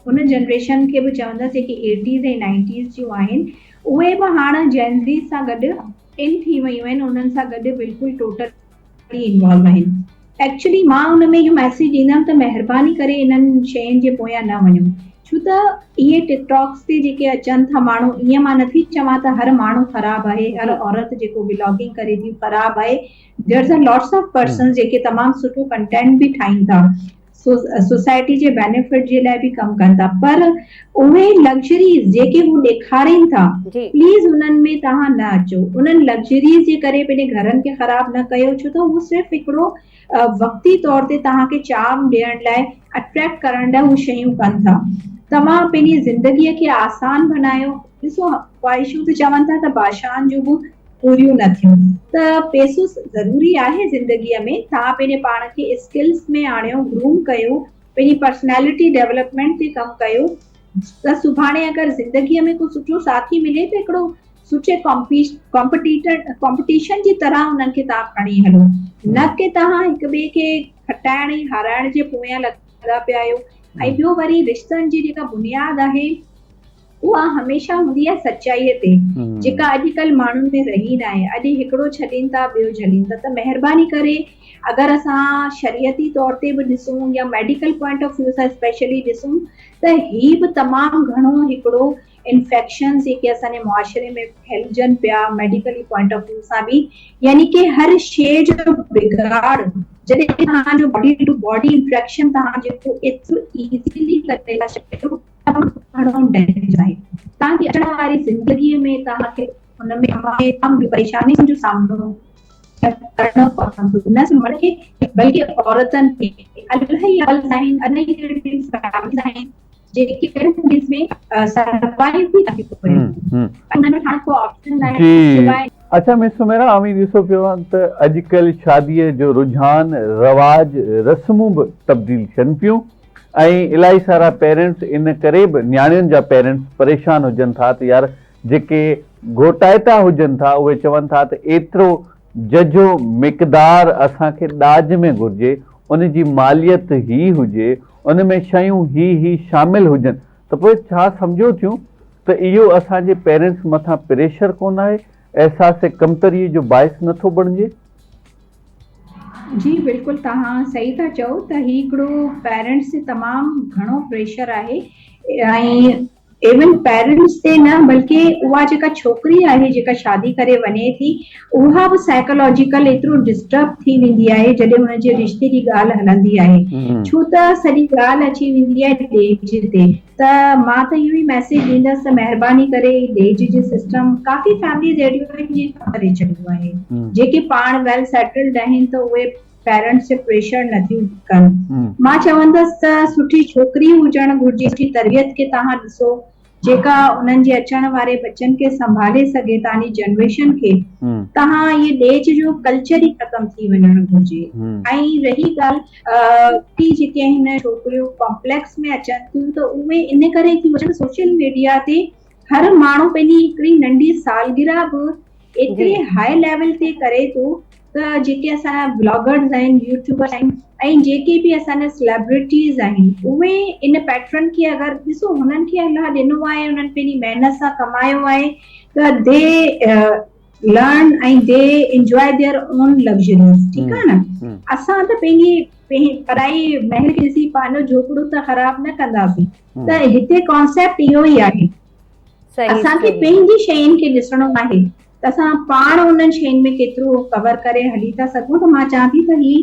उन जनरेशन खे बि चवंदसि जेके 80s ऐं 90s जूं आहिनि, उहे बि हाणे जेनज़ीस सां गॾु इन थी वियूं आहिनि, उन्हनि सां गॾु बिल्कुलु टोटली इन्वॉल्व आहिनि। एक्चुअली मां उन में इहो मैसेज ॾींदमि त महिरबानी करे इन्हनि शयुनि जे पोयां न वञो, छो त इहे टिकटॉक्स ते जेके अचनि था माण्हू, ईअं मां नथी चवां त हर माण्हू ख़राबु आहे, हर औरत जेको व्लॉगिंग करे थी ख़राबु आहे, there are lots of persons जेके तमामु सुठो कंटेंट बि ठाहीनि था, सोसाइटी जे बेनिफिट जे लाइ बि कमु कनि था, पर उहे लग्जरीज़ जेके हू ॾेखारीनि था, प्लीज़ उन्हनि में तव्हां न अचो, उन्हनि लग्जरीज़ जे करे पंहिंजे घरनि खे ख़राबु न कयो, छो त हू सिर्फ़ु हिकिड़ो वक़्ती तौर ते तव्हांखे चार्म ॾियण लाइ, अट्रैक्ट करण लाइ हू शयूं कनि था। तव्हां पंहिंजी ज़िंदगीअ खे आसान बनायो। ॾिसो ख्वाहिशूं त चवनि था त बादशाहनि जूं बि पूरियूं न थियूं। त पैसो ज़रूरी आहे ज़िंदगीअ में, तव्हां पंहिंजे पाण खे स्किल्स में आणियो, ग्रूम कयो, पंहिंजी पर्सनैलिटी डेवलपमेंट ते कमु कयो, त सुभाणे अगरि ज़िंदगीअ में को सुठो साथी मिले त हिकिड़ो सुठे कॉम्पिटिशन जी तरह उन्हनि खे तव्हां खणी हलो, न कि तव्हां हिक ॿिए खे खटाइण ऐं हाराइण जे पोयां लॻा पिया आहियो। ऐं ॿियो वरी रिश्तनि जी जेका बुनियाद आहे उहा हमेशह हूंदी आहे सचाईअ ते, जेका अॼुकल्ह माण्हुनि में रही न आहे। अॼु हिकिड़ो छॾीनि था, ॿियो झलीनि था। त महिरबानी करे अगरि असां शरीयती तौर ते बि ॾिसूं या मेडिकल पॉइंट ऑफ व्यू सां स्पेशली ॾिसूं त ही बि तमामु घणो हिकिड़ो इन्फेक्शन जेके असांजे मुआशरे में फैलजनि पिया मेडिकली पॉइंट ऑफ व्यू सां बि, यानी कि हर शइ जो बिगाड़ जॾहिं तव्हांजो बॉडी टू बॉडी इंट्रैक्शन तव्हां जेको एतिरो इज़ीली करे था सघो, घणो डैमेज आहे तव्हांजी अचण वारी ज़िंदगीअ में। तव्हांखे हुन में तमामु परेशानियुनि जो सामनो करणो पवंदो, न सिर्फ़ मर्द खे बल्कि औरतनि खे। इलाही आहिनि आहिनि जेके कंट्रीज़ में सर्वाइव भी था करें, उन्हनि वटि हाणे को ऑप्शन न आहे। अच्छा मिस सुमेरा, आमी ॾिसो पियो आहे त अॼुकल्ह शादीअ जो रुझान, रवाज, रस्मूं बि तब्दील थियनि पियूं ऐं इलाही सारा पेरेंट्स इन करे बि नियाणियुनि जा पेरेंट्स परेशान हुजनि था त यार जेके घोटाइता हुजनि था उहे चवनि था त एतिरो जजो मिक़दार असांखे ॾाज में घुरिजे, उन जी मालियत ही हुजे, उन में शयूं ही शामिल हुजनि, त पोइ छा सम्झो थियूं त इहो असांजे पेरेंट्स मथां प्रेशर कोन आहे, एहसास कमतरीअ जो बाइस नथो बणिजे? जी बिल्कुलु, तव्हां सही था चओ त ही हिकिड़ो पेरेंट्स ते तमामु घणो प्रेशर आहे। ऐं इवन पेरेंट्स ते न बल्कि उहा जेका छोकिरी आहे जेका शादी करे वञे थी, उहा बि साइकोलॉजिकल एतिरो डिस्टर्ब थी वेंदी आहे जॾहिं हुनजे रिश्ते जी ॻाल्हि हलंदी आहे, छो त सॼी ॻाल्हि अची वेंदी आहे ॾेज ते। त मां त इहो ई मैसेज ॾींदसि त महिरबानी करे ॾेज जो सिस्टम काफ़ी फैमिलीज़ अहिड़ियूं करे छॾियो आहे, जेके पाण वेल सेटल्ड आहिनि त उहे पेरेंट्स जे प्रेशर नथियूं कनि। मां चवंदसि त सुठी छोकिरी हुजणु घुरिजे, सुठी तरबियत खे तव्हां ॾिसो जेका उन्हनि जे अचण वारे बच्चनि खे संभाले सघे, तव्हांजी जनरेशन खे। तव्हां इहे ॾेज जो कल्चर ई ख़तम थी वञणु घुरिजे। ऐं रही ॻाल्हि जेके आहिनि छोकिरियूं कॉम्प्लेक्स में अचनि थियूं त उहे इन करे थी वञनि, सोशल मीडिया ते हर माण्हू पंहिंजी हिकिड़ी नंढी सालगिरह बि एतिरे हाई लेवल ते करे थो त जेके असांजा ब्लॉगर्स आहिनि, यूट्यूबर्स आहिनि ऐं जेके बि असांजा सेलिब्रिटीज़ आहिनि, उहे इन पैटर्न खे अगरि ॾिसो, हुननि खे अलाह ॾिनो आहे, हुननि पंहिंजी महिनत सां कमायो आहे, त दे लर्न ऐं they enjoy their own luxuries, ठीकु आहे न। असां त पंहिंजी पढ़ाई महल खे ॾिसी पंहिंजो झोपड़ो त ख़राब न कंदासीं। त हिते कॉन्सेप्ट इहो ई आहे, असांखे पंहिंजी शयुनि खे ॾिसणो आहे त असां पाण उन्हनि शयुनि में केतिरो कवर करे हली था सघूं। त मां चाहियां थी त ही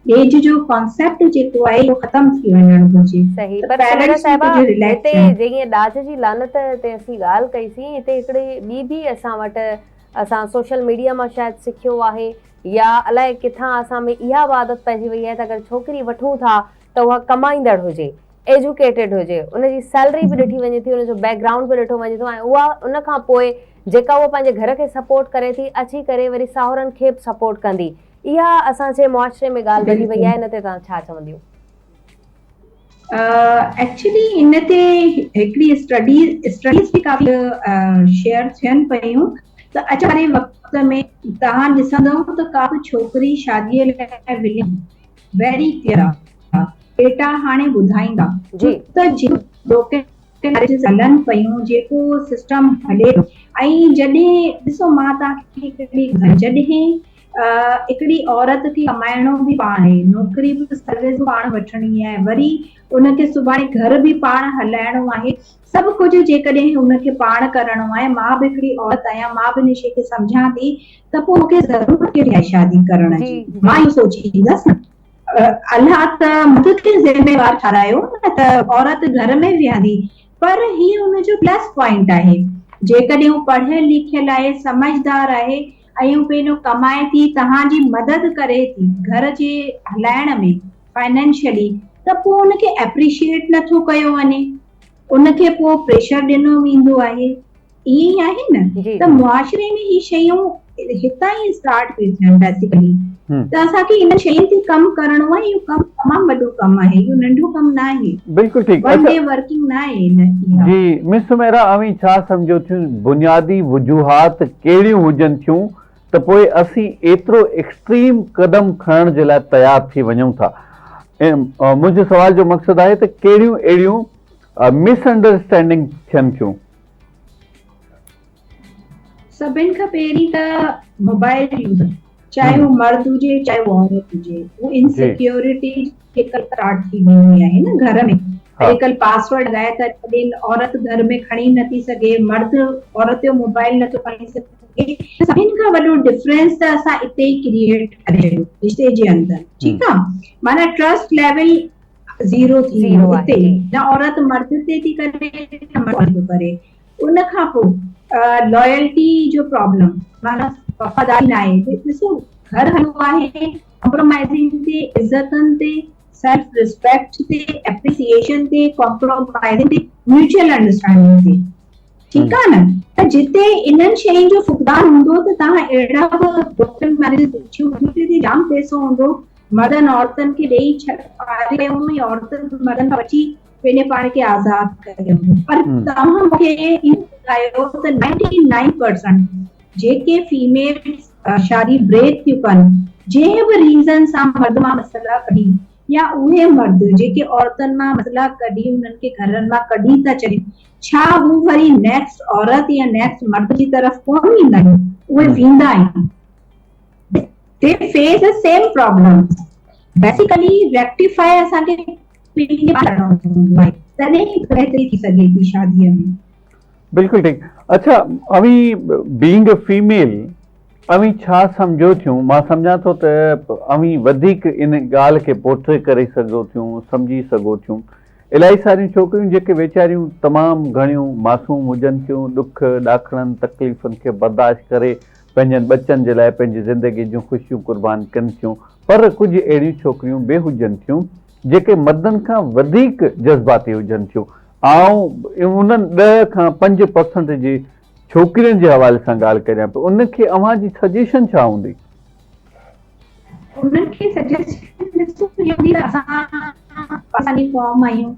ॾेज जो कॉन्सेप्ट जेको आहे उहो ख़तम थी वञणु घुरिजे। सही, पर सुमेरा साहिबा, हिते जीअं ॾाज जी लानत ते असीं ॻाल्हि कईसीं, हिते हिकिड़ी ॿी बि असां वटि असां सोशल मीडिया मां शायदि सिखियो आहे या अलाए किथां असां में इहा आदत पइजी वई आहे त अगरि छोकिरी वठूं था त उहा कमाईंदड़ हुजे, एजुकेटेड हुजे, उनजी सैलरी बि ॾिठी वञे थी, उनजो बैकग्राउंड बि ॾिठो वञे थो, ऐं उहा उन खां पोइ जेका उहा पंहिंजे घर खे सपोर्ट करे थी, अची करे वरी साहुरनि खे बि सपोर्ट कंदी। इहा असांजे मुआशरे में ॻाल्हि वधी वई आहे, इन ते तव्हां छा चवंदियूं? एक्चुअली इन ते हिकिड़ी स्टडीज़ बि काफ़ी शेयर थियनि पियूं त अचण वारे वक़्त में तव्हां ॾिसंदव त काफ़ी छोकिरी शादीअ लाइ विलियम वेरी क्लियर आहे, डेटा हाणे ॿुधाईंदा त हलनि पियूं, जेको सिस्टम हले। ऐं जॾहिं ॾिसो, मां तव्हांखे जॾहिं हिकिड़ी औरत खे कमाइणो बि पाण आहे, नौकिरी बि सर्विस पाण वठणी आहे, वरी उनखे सुभाणे घर बि पाण हलाइणो आहे, सभु कुझु जेकॾहिं उनखे पाण करणो आहे। मां बि हिकिड़ी औरत आहियां, मां बि इन शइ खे सम्झां थी त पोइ मूंखे ज़रूरत कहिड़ी आहे शादी करण जी। मां इहो सोचींदसि अलाह त मूंखे ज़िम्मेवार ठारायो न त औरत घर में विहंदी, पर ही हुनजो प्लस पॉइंट आहे। जेकॾहिं हू पढ़ियल लिखियल आहे, समझदार आहे ऐं हू पंहिंजो कमाए थी, तव्हांजी मदद करे थी घर जे हलाइण में फाइनेंशियली, त पोइ उनखे एप्रिशिएट नथो कयो वञे, उनखे पोइ प्रेशर ॾिनो वेंदो आहे। ईअं ई आहे न। जी त मुआशरे में ही शयूं हितां ई स्टार्ट थियूं थियनि बेसिकली। त असांखे इन शयुनि ते कमु करणो आहे। इहो कमु तमामु वॾो कमु आहे, इहो नंढो कमु न आहे, बिल्कुलु ठीकु। वन डे वर्किंग न आहे इहा। जी मिस सुमेरा, अवी छा सम्झो थियूं बुनियादी वजूहात कहिड़ियूं हुजनि थियूं त पोइ असीं एतिरो एक्सट्रीम क़दम खणण जे लाइ तयारु थी वञूं था? मुंहिंजे सवाल जो मक़सदु आहे त कहिड़ियूं अहिड़ियूं मिसअंडरस्टैंडिंग थियनि थियूं? सभिनि खां पहिरीं त मोबाइल यूज़, चाहे वो मर्द हुजे चाहे वो औरत हुजे, वो इनसिक्योरिटी स्टार्ट थी वई आहे न घर में। अॼुकल्ह पासवर्ड लॻाए था ॾियनि, औरत घर में खणी नथी सघे, मर्द औरत जो मोबाइल नथो खणी सघे। सभिनि खां वॾो डिफरेंस त असां इते ई क्रिएट करे छॾियो रिश्ते जे अंदरि, ठीकु आहे। माना ट्रस्ट लेवल ज़ीरो थी वियो हिते। न औरत मर्द ते थी करे न मर्द थो करे। उन खां पोइ लॉयल्टी जो प्रॉब्लम, माना वफ़ादारी न आहे। ॾिसो घर हलो आहे कॉम्प्रोमाइज़िंग ते, इज़तनि ते, सेल्फ रिस्पेक्ट ते, एप्रिसिएशन ते, कॉम्प्रोमाइज़िंग ते, म्यूचुअल अंडरस्टैंडिंग ते, ठीकु आहे न। त जिते इन्हनि शयुनि जो फुक़दान हूंदो त तव्हां अहिड़ा बि ब्रोकन मैरिज ते जाम पैसो हूंदो, मर्दनि औरतनि खे ॾेई छॾे या औरतुनि मर्दनि खां वठी पंहिंजे पाण खे आज़ाद करे। पर तव्हां मूंखे इहो ॿुधायो त 99% जेके फीमेल शादी ब्रेक थियूं कनि, जंहिं बि रीज़न सां मर्द मां मसइला कढी, या उहे मर्द जेके औरतुनि मां मसइला कढी उन्हनि खे घरनि मां कढी था छॾनि, छा हू वरी नेक्स्ट औरत या नेक्स्ट मर्द जी तरफ़ कोन वेंदा आहिनि? उहे वेंदा आहिनि। They face the same problems. Basically, rectify असांखे पंहिंजे पाण करणो आहे, तॾहिं ई बहितरी थी सघे थी शादीअ में। बिल्कुलु ठीकु। अच्छा, अवी बीइंग अ फीमेल, अवी छा सम्झो थियूं? मां सम्झां थो त अवी वधीक इन ॻाल्हि खे पोर्ट्रे करे सघो थियूं, सम्झी सघो थियूं। इलाही सारियूं छोकिरियूं जेके वीचारियूं तमामु घणियूं मासूम हुजनि थियूं, ॾुख ॾाखड़नि तकलीफ़ुनि खे बर्दाश्त करे पंहिंजनि बच्चनि जे लाइ पंहिंजी ज़िंदगी जूं ख़ुशियूं क़ुर्बान कनि थियूं। पर कुझु अहिड़ियूं छोकिरियूं बि हुजनि थियूं जेके मर्दनि खां वधीक जज़्बाती हुजनि थियूं। ऐं उन्हनि 10 खां 5% जी छोकिरियुनि जे हवाले सां ॻाल्हि करियां पियो, उनखे अव्हां जी सजेशन छा हूंदी? उन्हनि खे सजेशन ॾिसो, असांजी क़ौम आहियूं,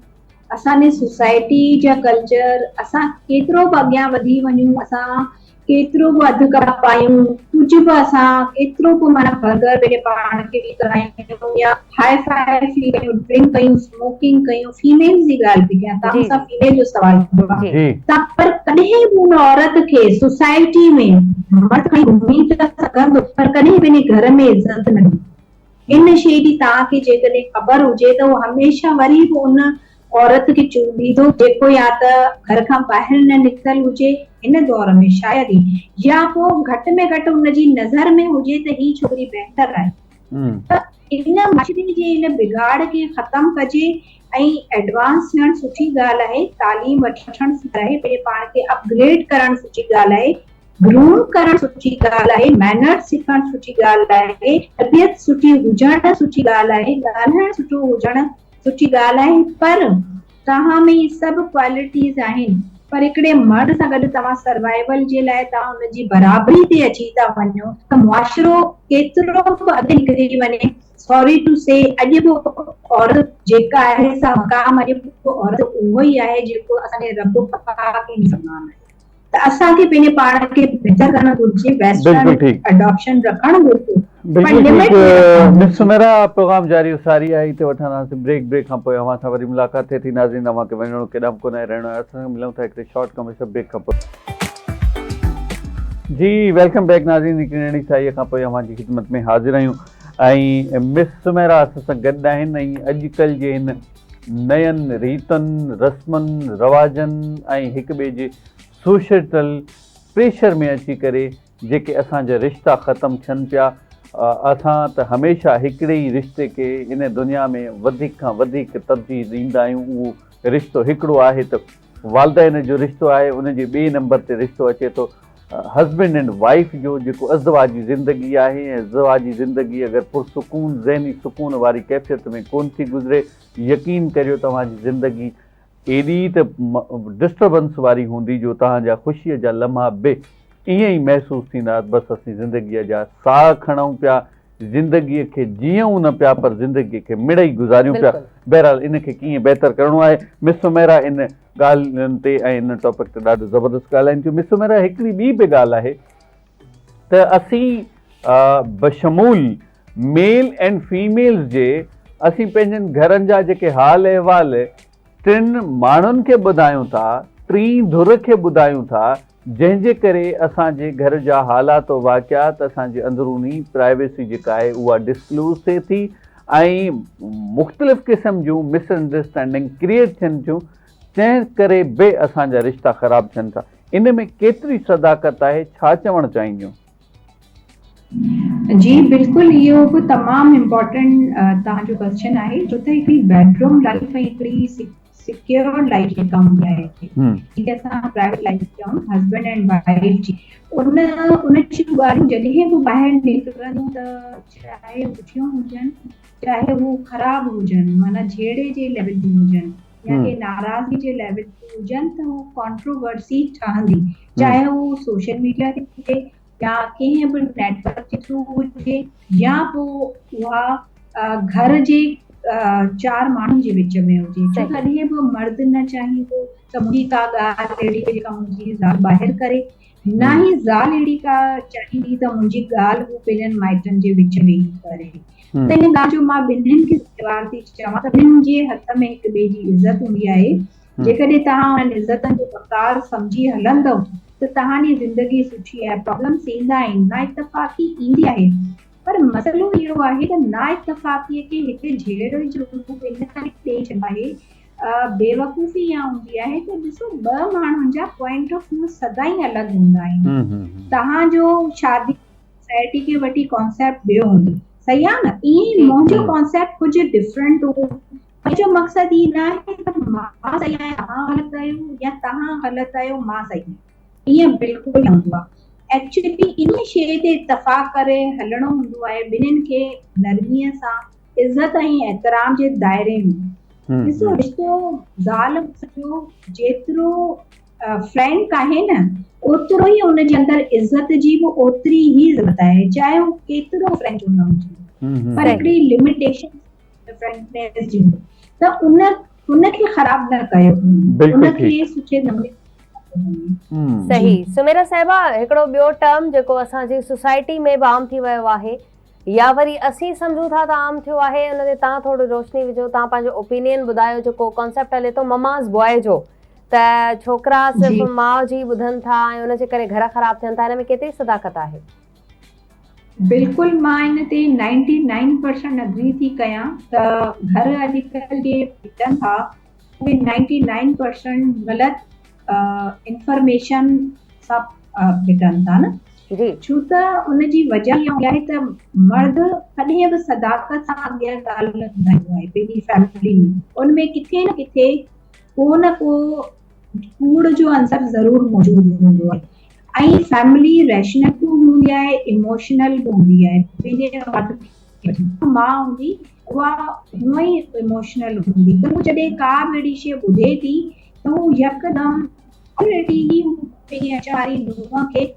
असांजी सोसाइटी जा कल्चर, असां केतिरो बि अॻियां वधी वञूं, असां केतिरो बि अधु कड़ा पायूं, कुझु बि असां केतिरो बि माना बर्गर पंहिंजे पाण खे बि करायूं या हाई फाई फील कयूं, ड्रिंक कयूं, स्मोकिंग कयूं, फीमेल्स जी ॻाल्हि थी कयां, तव्हां सां फीमेल जो सवाल था। पर कॾहिं बि उन औरत खे सोसाइटी में मर्द खणी घुमी था सघंदो, पर कॾहिं पंहिंजे घर में इज़त न ॾींदो। इन शइ जी तव्हांखे जेकॾहिं ख़बर हुजे त उहो हमेशह वरी बि उन औरत खे चूंडींदो जेको या त घर खां ॿाहिरि न निकितल हुजे इन दौर में शायदि, या पोइ घटि में घटि हुनजी नज़र में हुजे त ही छोकिरी बहितर आहे। त इन माशरे जे इन बिगाड़ खे ख़तमु कजे ऐं एडवांस थियणु सुठी ॻाल्हि आहे, तालीम वठणु आहे, पंहिंजे पाण खे अपग्रेड करणु सुठी ॻाल्हि आहे, ग्रूम करणु सुठी ॻाल्हि आहे, मैनर्स सिखणु सुठी ॻाल्हि आहे, तबियत सुठी हुजणु सुठी ॻाल्हि आहे, ॻाल्हाइणु सुठो हुजणु सुठी ॻाल्हि आहे। पर तव्हां में इहे सभु क्वालिटीज़ आहिनि, पर हिकिड़े मर्द सां गॾु तव्हां सर्वाइवल जे लाइ तव्हां हुनजी बराबरी ते अची था वञो त मुआशरो केतिरो बि अॻिते निकिरी वञे, सॉरी टू से, अॼु बि औरत जेका आहे सा मक़ाम, अॼु बि औरत उहो ई आहे जेको असांजे रब पाक खे समान आहे। त असांखे पंहिंजे पाण खे बहितर करणु घुरिजे, वेस्टर्न अडॉप्शन रखणु घुरिजे। मिस सुमेरा, प्रोग्राम जारी उसारी आहे हिते वठंदासीं ब्रेक खां पोइ अव्हां सां वरी मुलाक़ात थिए थी। नाज़रीन, अव्हांखे वञिणो केॾांहुं कोन आहे, रहणो आहे, असां मिलूं था हिकिड़े शॉर्ट कमर्शियल ब्रेक खां पोइ। जी वेलकम बैक नाज़रीन, हिकिड़ी नंढी साईअ खां पोइ अव्हांजी ख़िदमत में हाज़िर आहियूं ऐं मिस सुमेरा असां सां गॾु आहिनि ऐं अॼुकल्ह जे हिन नयनि रीतनि, रस्मनि, रवाजनि ऐं हिक ॿिए जे सोशल प्रेशर में अची करे जेके असांजा रिश्ता ख़तमु थियनि पिया, असां त हमेशह हिकिड़े ई रिश्ते खे इन दुनिया में वधीक खां वधीक तरजीह ॾींदा आहियूं। उहो रिश्तो हिकिड़ो आहे त वालदैन जो रिश्तो आहे, उनजे ॿिए नंबर ते रिश्तो अचे थो हस्बैंड एंड वाइफ जो, जेको अज़वाजी ज़िंदगी आहे। ऐं अज़वाजी ज़िंदगी अगरि पुरसुकून ज़हनी सुकून वारी कैफ़ियत में कोन थी गुज़रे, यकीन करियो तव्हांजी ज़िंदगी एॾी त डिस्टर्बेंस वारी हूंदी जो तव्हांजा ख़ुशीअ जा लम्हा बि ईअं ई महसूसु थींदा, बसि असीं ज़िंदगीअ जा साह खणूं पिया, ज़िंदगीअ खे जीऊं न पिया पर ज़िंदगीअ खे मिड़ई गुज़ारियूं पिया। बहरहाल इनखे कीअं बहितर करिणो आहे, मिस सुमेरा इन ॻाल्हियुनि ते ऐं इन टॉपिक ते ॾाढो ज़बरदस्त ॻाल्हाइनि थियूं। मिस सुमेरा, हिकिड़ी ॿी बि ॻाल्हि आहे त असीं बशमूल मेल एंड फीमेल्स जे असीं पंहिंजनि घरनि जा जेके हाल अहिवाल टिनि माण्हुनि खे ॿुधायूं था, टीं धुर खे ॿुधायूं था, जंहिंजे करे असांजे घर जा हालात वाक़ियात, असांजी अंदरूनी प्राइवेसी जेका आहे उहा डिस्क्लोज़ थिए थी ऐं मुख़्तलिफ़ क़िस्म जूं मिसअंडरस्टैंडिंग क्रिएट थियनि थियूं, तंहिं करे बि असांजा रिश्ता ख़राब थियनि था। इन में केतिरी सदाकत आहे, छा चवणु चाहींदियूं? जी बिल्कुलु, इहो बि तमामु इम्पोर्टेंट तव्हांजो क्वेश्चन आहे, छो त हिकिड़ी बेडरूम लाइफ ऐं हिकिड़ी सिक्योर लाइफ जेका हूंदी आहे, जेके असां प्राइवेट लाइफ चऊं हस्बैंड एंड वाइफ जी, उन जूं ॻाल्हियूं जॾहिं बि ॿाहिरि निकिरंदियूं त चाहे ऊचियूं हुजनि चाहे हू ख़राब हुजनि, माना जहिड़े जे लेवल जी हुजनि या के नाराज़गी जे लेवल जी हुजनि, त हू कॉन्ट्रोवर्सी ठहंदी, चाहे हू सोशल मीडिया ते हुजे या कंहिं बि नेटवर्क जे थ्रू हुजे या पोइ उहा घर जे चार माण्हुनि जे विच में हुजे। छो कॾहिं बि मर्द न चाहींदो त मुंहिंजी का ॻाल्हि अहिड़ी जेका मुंहिंजी ज़ाल ॿाहिरि करे, न ई ज़ाल अहिड़ी का चाहींदी त मुंहिंजी ॻाल्हि हू पंहिंजनि माइटनि जे विच में ई करे। त इन ॻाल्हि जो मां ॿिन्हिनि खे जवाब थी चवां त ॿिन्हिनि जे हथ में हिक ॿिए जी इज़त हूंदी आहे। जेकॾहिं तव्हां उन्हनि इज़तनि जो वक़ार सम्झी हलंदव त तव्हांजी ज़िंदगी सुठी आहे। प्रॉब्लम्स ईंदा आहिनि, ना इतफ़ाक़ी ईंदी आहे, पर मसइलो इहो आहे त ना इतफ़ाक़ीअ खे हिते जहिड़ो ई जो इन करे ॾेई छॾिबो आहे। बेवकूफ़ी इहा हूंदी आहे त ॾिसो ॿ माण्हुनि जा पॉइंट ऑफ व्यू सदाई अलॻि हूंदा आहिनि। तव्हांजो शादी सोसाइटी खे वठी कॉन्सेप्ट ॿियो हूंदो, सही आहे न? ईअं ई मुंहिंजो कॉन्सेप्ट कुझु डिफरेंट हो। मुंहिंजो मक़सदु ई न आहे त मां सही आहियां तव्हां ग़लति आहियो या तव्हां ग़लति आहियो मां सही आहियां, ईअं बिल्कुलु न हूंदो आहे। एक्चुअली इन शइ ते इतफ़ाक़ करे हलणो हूंदो आहे ॿिन्हिनि खे नरमीअ सां, इज़त ऐं एहतराम जे दायरे में। ॾिसो रिश्तो ज़ाल जो जेतिरो फ्रैंक आहे न, ओतिरो ई हुनजे अंदरि इज़त जी बि ओतिरी ई ज़रूरत आहे, चाहे हू केतिरो फ्रैंक न हुजे, पर हिकिड़ी लिमिटेशन फ्रैंकनेस जी त उनखे ख़राब न कयो, उनखे सुठे नमूने। सही। सुमेरा साहिबा, हिकिड़ो ॿियो टर्म जेको असांजी सोसाइटी में बि आम थी वियो आहे या वरी असीं सम्झूं था त आम थियो आहे, उन ते तव्हां थोरो रोशनी विझो, तव्हां पंहिंजो ओपिनियन ॿुधायो। जेको कॉन्सेप्ट हले थो ममाज़ बॉय जो, त छोकिरा सिर्फ़ु माउ जी ॿुधनि था ऐं उनजे करे घर ख़राब थियनि था, हिन में केतिरी सदाकत आहे? बिल्कुलु, मां इन ते 99% अग्री थी कयां त घर अॼुकल्ह जे फिटनि था उहे 99% ग़लति इंफॉर्मेशन सां फिटनि था न, छो त उनजी वजह इहा आहे त मर्द कॾहिं बि सदाकत सां अॻियां ॻाल्हि न ॿुधाईंदो आहे पंहिंजी फैमिली में। उनमें किथे न किथे को न को कूड़ जो अंसर ज़रूरु मौजूदु हूंदो आहे। ऐं फैमिली रैशनल बि हूंदी आहे, इमोशनल बि हूंदी आहे। पंहिंजे माउ हूंदी उहा हूअं ई इमोशनल हूंदी, पर हू जॾहिं का बि अहिड़ी शइ ॿुधे थी त हू यकदमि पंहिंजी अचारी नुंहं खे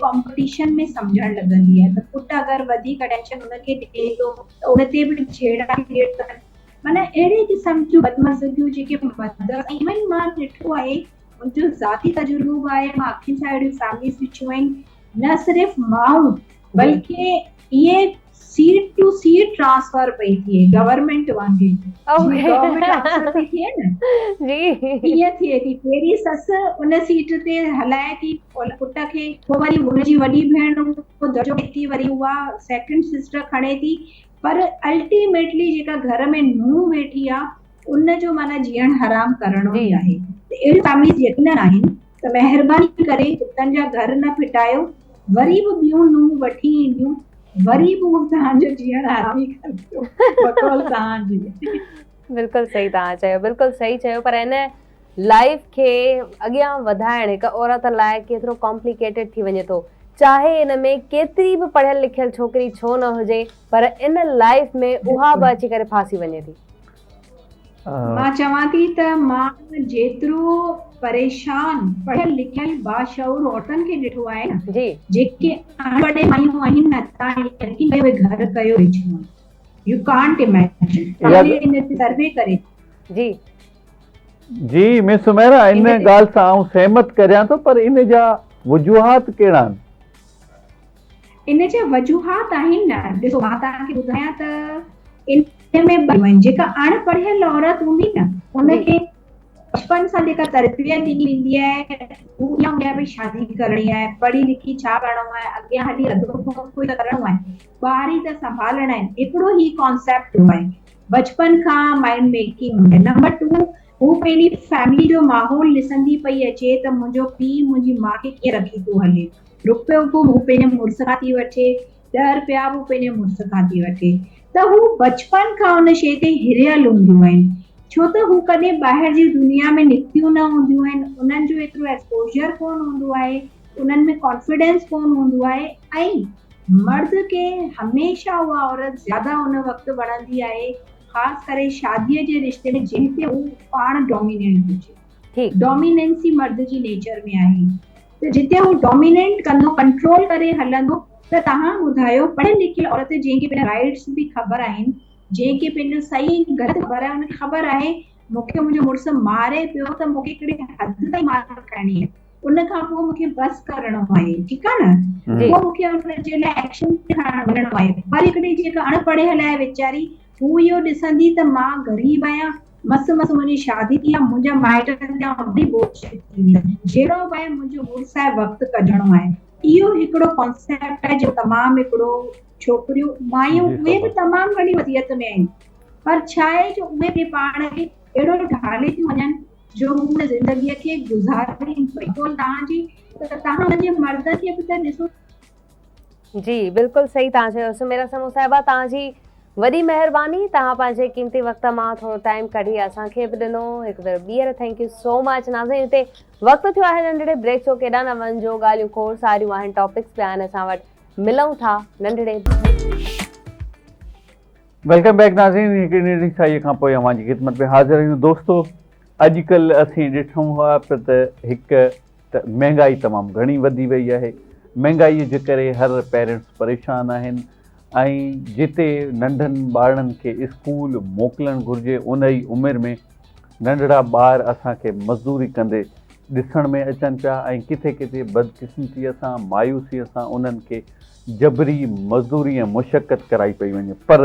कॉम्पिटिशन में सम्झणु लॻंदी आहे त पुटु अगरि वधीक अटेंशन हुनखे ॾिए थो त उन ते बि छेड़ा क्रिएट कनि, माना अहिड़े क़िस्म जूं बदमज़गियूं जेके मदर इवन मां ॾिठो आहे, मुंहिंजो ज़ाती तजुर्बो आहे, मां अखियुनि सां अहिड़ियूं फैमिलीज़ ॾिठियूं आहिनि, न सिर्फ़ु माउ बल्कि इहे सीट टू सीट ट्रांसफर पई थिए गवर्नमेंट वांगुरु, गवर्नमेंट अफसर थी थिए न जी, ईअं थिए थी। पहिरीं ससु उन सीट ते हलाए थी पुट खे, पोइ वरी हुनजी वॾी भेण दर्जो थी, वरी उहा सेकंड सिस्टर खणे थी, पर अल्टीमेटली जेका घर में नूंहं वेठी आहे उनजो माना जीअण हराम करणो ई आहे। अहिड़ी फैमिलीज़ यकीनन आहिनि, त महिरबानी करे पुटनि जा घर न फिटायो, वरी बि ॿियूं नूंहं वठी ईंदियूं, वरी बि उहो तव्हांजो जीअण हराम ई कंदियूं, बकौल तव्हांजी। बिल्कुलु सही तव्हां चयो, बिल्कुलु सही चयो। पर हिन लाइफ खे अॻियां वधाइण हिकु औरत लाइ केतिरो कॉम्प्लिकेटेड थी वञे थो, चाहे इन में केतिरी बि पढ़ियल लिखियल छोकिरी छो न हुजे, पर इन लाइफ में उहा बि अची करे फासी वञे थी। मां चवां थी त मां जेतिरो परेशान पढ़ियल लिखियल बाशऊर औरतुनि खे ॾिठो आहे न, जी जेके अनपढ़ मायूं आहिनि न, तव्हां यकीन कयो उहे घर कयो वेठियूं आहिनि। U can't imagine. तव्हां इन ते सर्वे करे जी जी मिस सुमेरा, इन ॻाल्हि सां आउं सहमत करियां थो, पर इन जा वजूहात कहिड़ा आहिनि? इन जा वजूहात आहिनि न, ॾिसो मां तव्हांखे ॿुधायां त इन में ॿ आहिनि। जेका अणपढ़ियल औरत हूंदी न, उनखे बचपन सां जेका तरबियत ॾिनी वेंदी आहे, हू इहा हूंदी आहे भई शादी करणी आहे, पढ़ी लिखी छा करणो आहे, अॻियां हली कोई त करणो आहे, ॿार ई त संभालणा आहिनि, हिकिड़ो ई कॉन्सेप्ट हूंदो आहे बचपन खां माइंड मेकिंग हूंदी आहे। नंबर 2, हू पंहिंजी फैमिली जो माहौल ॾिसंदी पई अचे त मुंहिंजो पीउ मुंहिंजी माउ खे कीअं रखी थो हले, रुपयो बि हू पंहिंजे मुड़ुस खां थी वठे, 10 रुपया बि पंहिंजे मुड़ुस खां थी वठे, त हू बचपन खां उन शइ ते हिरियल हूंदियूं आहिनि, छो त हू कॾहिं ॿाहिरि जी दुनिया में निकितियूं न हूंदियूं आहिनि, उन्हनि जो एतिरो एक्सपोजर कोन हूंदो आहे, उन्हनि में कॉन्फिडेंस कोन हूंदो आहे। ऐं मर्द खे हमेशह उहा औरत ज्यादा उन वक़्तु वणंदी आहे, ख़ासि करे शादीअ जे रिश्ते में, जंहिं ते हू पाण डोमिनेंट हुजे। डोमिनेंसी मर्द जी नेचर में आहे, त जिते हू डोमिनेंट कंदो, कंट्रोल करे हलंदो, त तव्हां ॿुधायो पढ़ियल लिखियल औरत जंहिंखे पंहिंजा राइट्स बि ख़बर आहिनि, जंहिंखे पंहिंजो सही ग़लति ख़बर आहे, उनखे ख़बर आहे मूंखे मुंहिंजो मुड़ुस मारे पियो त मूंखे हिकिड़े हद ताईं मार करणी आहे, उन खां पोइ मूंखे बस करणो आहे, ठीकु आहे न, पोइ मूंखे उनजे लाइ एक्शन खणणो आहे। पर हिकिड़ी जेका अणपढ़ियल आहे वीचारी, हू इहो ॾिसंदी त मां ग़रीब आहियां, मस मुंहिंजी शादी थी आहे, मुंहिंजा माइट वॾी बोझ थी आहे, जहिड़ो बि आहे मुंहिंजो मुड़ुस आहे, वक़्तु कढणो आहे। इहो हिकिड़ो कॉन्सेप्ट आहे जो तमामु हिकिड़ो छोकिरियूं मायूं उहे बि तमामु घणी वसियत में आहिनि, पर छा आहे जो उहे बि पाण खे अहिड़ो ढाले थियूं वञनि जो हुन ज़िंदगीअ खे गुज़ारे तव्हांजी, त तव्हां हुनजे मर्द खे बि त ॾिसो। जी बिल्कुलु सही तव्हां चयो सुमेरा समूह साहिबा, तव्हांजी वॾी महिरबानी, तव्हां पंहिंजे क़ीमती वक़्त मां थोरो टाइम कढी असांखे बि ॾिनो, हिकु भेरो ॿीहर थैंक यू सो मच। नाज़रीन, हिते वक़्तु थियो आहे नंढड़े ब्रेक जो, केॾा न वञिजो, ॻाल्हियूं खोड़ सारियूं आहिनि, टॉपिक्स पिया आहिनि असां वटि, मिलूं था नंढड़े। वेलकम बैक नाज़रीन, हिकिड़ी नंढड़ी साईअ खां पोइ अव्हांजी ख़िदमत में हाज़िर आहियूं। दोस्तो, अॼुकल्ह असीं ॾिठूं हुआ पिया त हिकु त महांगाई तमामु घणी वधी वई आहे, महांगाईअ जे करे हर पेरेंट्स परेशान आहिनि, ऐं जिते नंढनि ॿारनि खे स्कूल मोकिलणु घुरिजे, उन ई उमिरि में नंढड़ा ॿार असांखे मज़दूरी कंदे ॾिसण में अचनि पिया, ऐं किथे किथे बदकिस्मतीअ सां मायूसीअ सां उन्हनि खे जबरी मज़दूरी ऐं मुशक़त कराई पई वञे। पर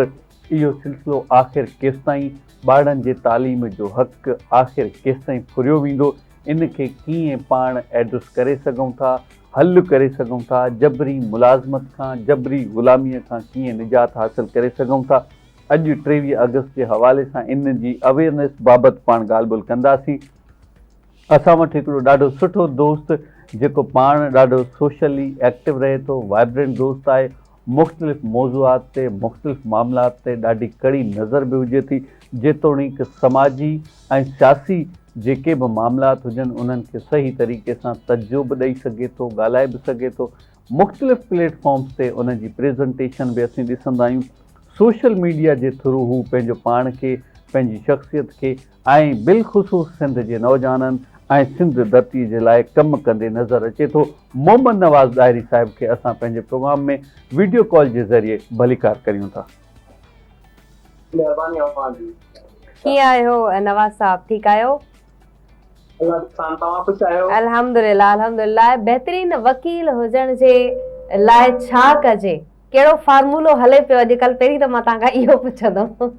इहो सिलसिलो आख़िर केसि ताईं, ॿारनि जे तालीम जो हक़ु आख़िर केसि ताईं फुरियो वेंदो, इन खे कीअं पाण एड्रेस करे सघूं था, हल करे सघूं था, जबरी मुलाज़मत खां, जबरी ग़ुलामीअ खां कीअं निजात हासिलु करे सघूं था। अॼु 23 अगस्त जे हवाले सां इन जी अवेयरनेस बाबति पाण ॻाल्हि ॿोल कंदासीं। असां वटि हिकिड़ो ॾाढो सुठो दोस्त जेको पाण ॾाढो सोशली एक्टिव रहे थो, वाइब्रेंट दोस्त आहे, मुख़्तलिफ़ मौज़ूआत ते, मुख़्तलिफ़ मामलात ते ॾाढी कड़ी नज़र बि हुजे थी, जेतोणीकि समाजी ऐं सियासी जेके बि मामलात हुजनि उन्हनि खे सही तरीक़े सां तवजो बि ॾेई सघे थो, ॻाल्हाए बि सघे थो। मुख़्तलिफ़ प्लेटफॉर्म्स ते उन जी प्रेज़ेंटेशन बि असीं ॾिसंदा आहियूं। सोशल मीडिया जे थ्रू हू पंहिंजो पाण खे, पंहिंजी शख़्सियत खे ऐं बिलख़ुसूस सिंध जे नौजवाननि ऐं सिंध धरतीअ जे लाइ कमु कंदे नज़र अचे थो। मोहम्मद नवाज़ ॾाहिरी साहिब खे असां पंहिंजे प्रोग्राम में वीडियो कॉल जे ज़रिए भलीकार करियूं था। कीअं आहियो नवाज़ साहब, ठीकु आहियो? अल्हम्दुलिल्लाह अल्हम्दुलिल्लाह। बहितरीन वकील हुजण जे लाइ छा कजे, कहिड़ो फार्मूलो हले पियो अॼुकल्ह, पहिरीं त मां तव्हां खां इहो पुछंदमि।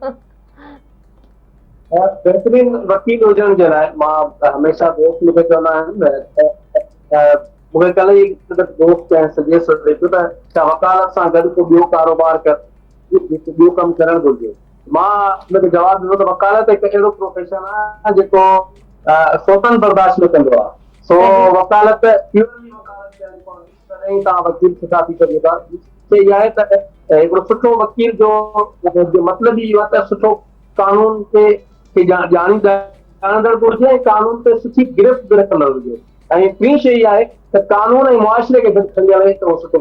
बहितरीन वकील हुजण जे लाइ मां हमेशा दोस्त मूंखे चवंदा आहिनि, मूंखे कल्ह ई दोस्त कंहिं सजेस्ट कयो त छा वकालत सां गॾु को ॿियो कारोबार कर, ॿियो कमु करणु घुरिजे। मां हुनखे जवाबु ॾिनो त वकालत हिकु अहिड़ो प्रोफेशन आहे जेको सोतन बर्दाश्त न कंदो आहे। सो वकालत तॾहिं तव्हां वकील सुठा थी सघो था। इहा आहे त हिकिड़ो सुठो वकील जो मतिलबु इहो आहे त सुठो कानून खे ॼाणंदड़ घुरिजे ऐं कानून ते सुठी गिरफ़्त बि रखंदड़ हुजे। ऐं ॿी शइ इहा आहे त कानून ऐं मुआशिरे खे गॾु खणी हले त उहो सुठो।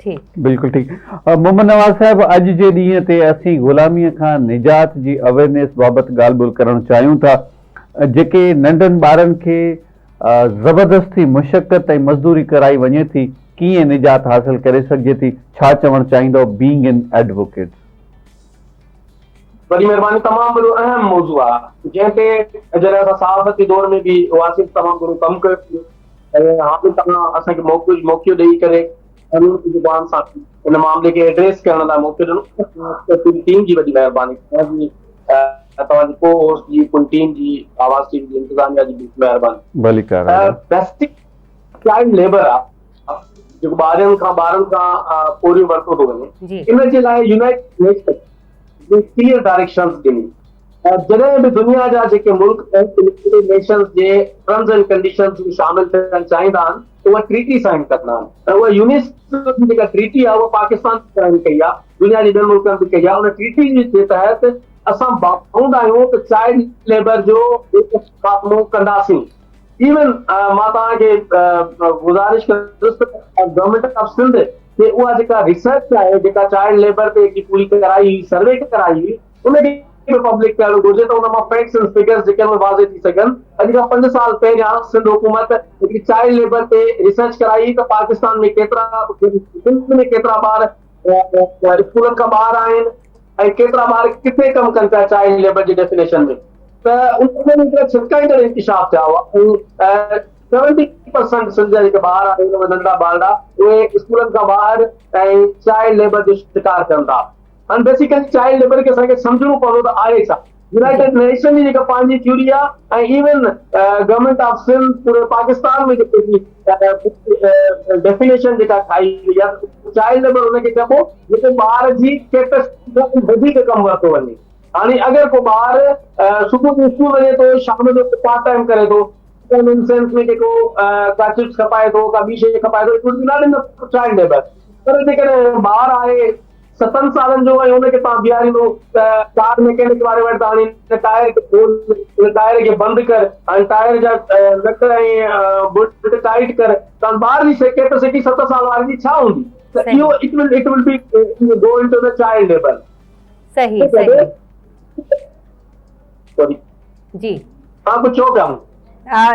ठीकु बिल्कुल ठीक। मोहम्मद नवाज़ साहब, अॼु जे ॾींहं ते असीं ग़ुलामीअ खां निजात जी अवेयरनेस बाबति ॻाल्हि ॿोल करणु चाहियूं था। जेके नंढनि ॿारनि खे ज़बरदस्ती मुशक़त ऐं मज़दूरी कराई वञे थी, कीअं निजात हासिल करे सघिजे थी? छा चवणु चाहींदो बीइंग एन एडवोकेट? बड़ी मेहरबानी, तमामु वॾो अहम मौज़ू आहे जंहिं ते जॾहिं असां सहाफ़ती दौर में बि वासिफ़ तमामु घणो कमु कयो ऐं हाणे तव्हां असांखे मौक़ो ॾेई करे कानून जी ज़ुबान सां इन मामले खे एड्रेस करण लाइ मौक़ो ॾिनो, पूरी टीम जी वॾी महिरबानी, तव्हांजी को होस्ट जी, पूरी टीम जी, आवाज़ टीम जी, इंतज़ामिया जी महिरबानी। बेसिक चाइल्ड लेबर आहे जेको ॿारनि खां पोरियो वरितो थो वञे, इन जे लाइ यूनाइटेड नेशन क्लियर डायरेक्शंस ॾिनी। जॾहिं बि दुनिया जा जेके मुल्क United Nations J terms and conditions में शामिल थियणु चाहींदा आहिनि त उहा ट्रीटी साइन कंदा आहिनि, ऐं उहा यूनेस्को जी जेका ट्रीटी आहे उहा पाकिस्तान साइन कई आहे, दुनिया जे ॿियनि मुल्कनि बि कई आहे। उन ट्रीटी जे तहत असां बाउंड आहियूं त चाइल्ड लेबर जो खात्मो कंदासीं। इवन मां तव्हांखे गुज़ारिश कंदुसि गवर्नमेंट ऑफ सिंध कि उहा जेका रिसर्च आहे, जेका चाइल्ड लेबर ते पूरी कराई हुई, सर्वे कराई हुई, उनखे पब्लिक करणु घुरिजे त उन मां फैक्ट्स एंड फिगर्स जेके वाज़े थी सघनि। अॼु खां 5 साल पहिरियां सिंध हुकूमत हिकिड़ी चाइल्ड लेबर ते रिसर्च कराई त पाकिस्तान में केतिरा ॿार स्कूलनि खां ॿाहिरि आहिनि ऐं केतिरा ॿार किथे कमु कनि पिया चाइल्ड लेबर जी डेफिनेशन में। त उन में छिटकाईंदड़ इंकशाफ थिया हुआ ऐं 70% सिंध जा जेके ॿार आहिनि नंढा ॿार उहे स्कूलनि खां ॿाहिरि ऐं चाइल्ड लेबर जो शिकार कनि था। हाणे बेसिकली चाइल्ड लेबर खे असांखे सम्झणो पवंदो त आहे छा। यूनाइटेड नेशन जी जेका पंहिंजी थ्योरी आहे ऐं इवन गवर्नमेंट ऑफ सिंध पूरे पाकिस्तान में जेकी डेफिनेशन जेका ठाही वई आहे चाइल्ड लेबर हुनखे चइबो जेको ॿार जी कैपेसिटी वधीक कमु वरितो वञे। हाणे अगरि को ॿार सुबुह जो स्कूल वञे थो, शाम जो पार्ट टाइम करे थो, इन सेंस में जेको का चिप्स खपाए थो, का ॿी शइ खपाए थो, it would be not in the child labour. पर जेकॾहिं ॿार आहे 7 सालनि जो ऐं हुनखे तव्हां बीहारींदो त कार मैकेनिक वारे वटि तव्हां टायर खे बंदि कर ऐं टायर जा नट ऐं बुट टाइट कर, तव्हां ॿार जी कैपेसिटी 7 साल वारे जी छा हूंदी? त इहो it will be go into the child labour. सही जी, तव्हां कुझु चओ पिया?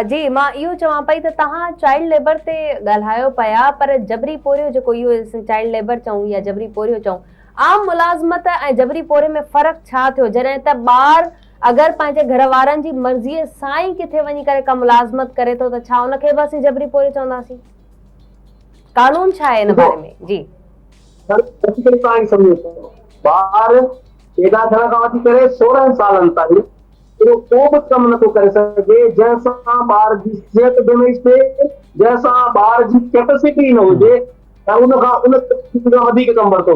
जी मां इहो चवां पई त तव्हां चाइल्ड लेबर ते ॻाल्हायो पिया, पर जबरी पोरियो जेको इहो चाइल्ड लेबर चऊं या जबरी पोरियो चऊं, आम मुलाज़मत ऐं जबरी पोरे में फ़र्क़ु छा थियो? जॾहिं त ॿार अगरि पंहिंजे घर वारनि जी मर्ज़ीअ सां ई किथे वञी करे का मुलाज़मत करे थो त छा उनखे बि असीं जबरी पोरियो चवंदासीं? कानून छा आहे इन बारे में? जी ॿार पैदा थियण खां वठी करे 16 सालनि ताईं को बि कमु नथो करे सघे जंहिंसां ॿार जी सिहत डैमेज थिए, जंहिंसां ॿार जी कैपेसिटी न हुजे ऐं उन वधीक कमु वरितो।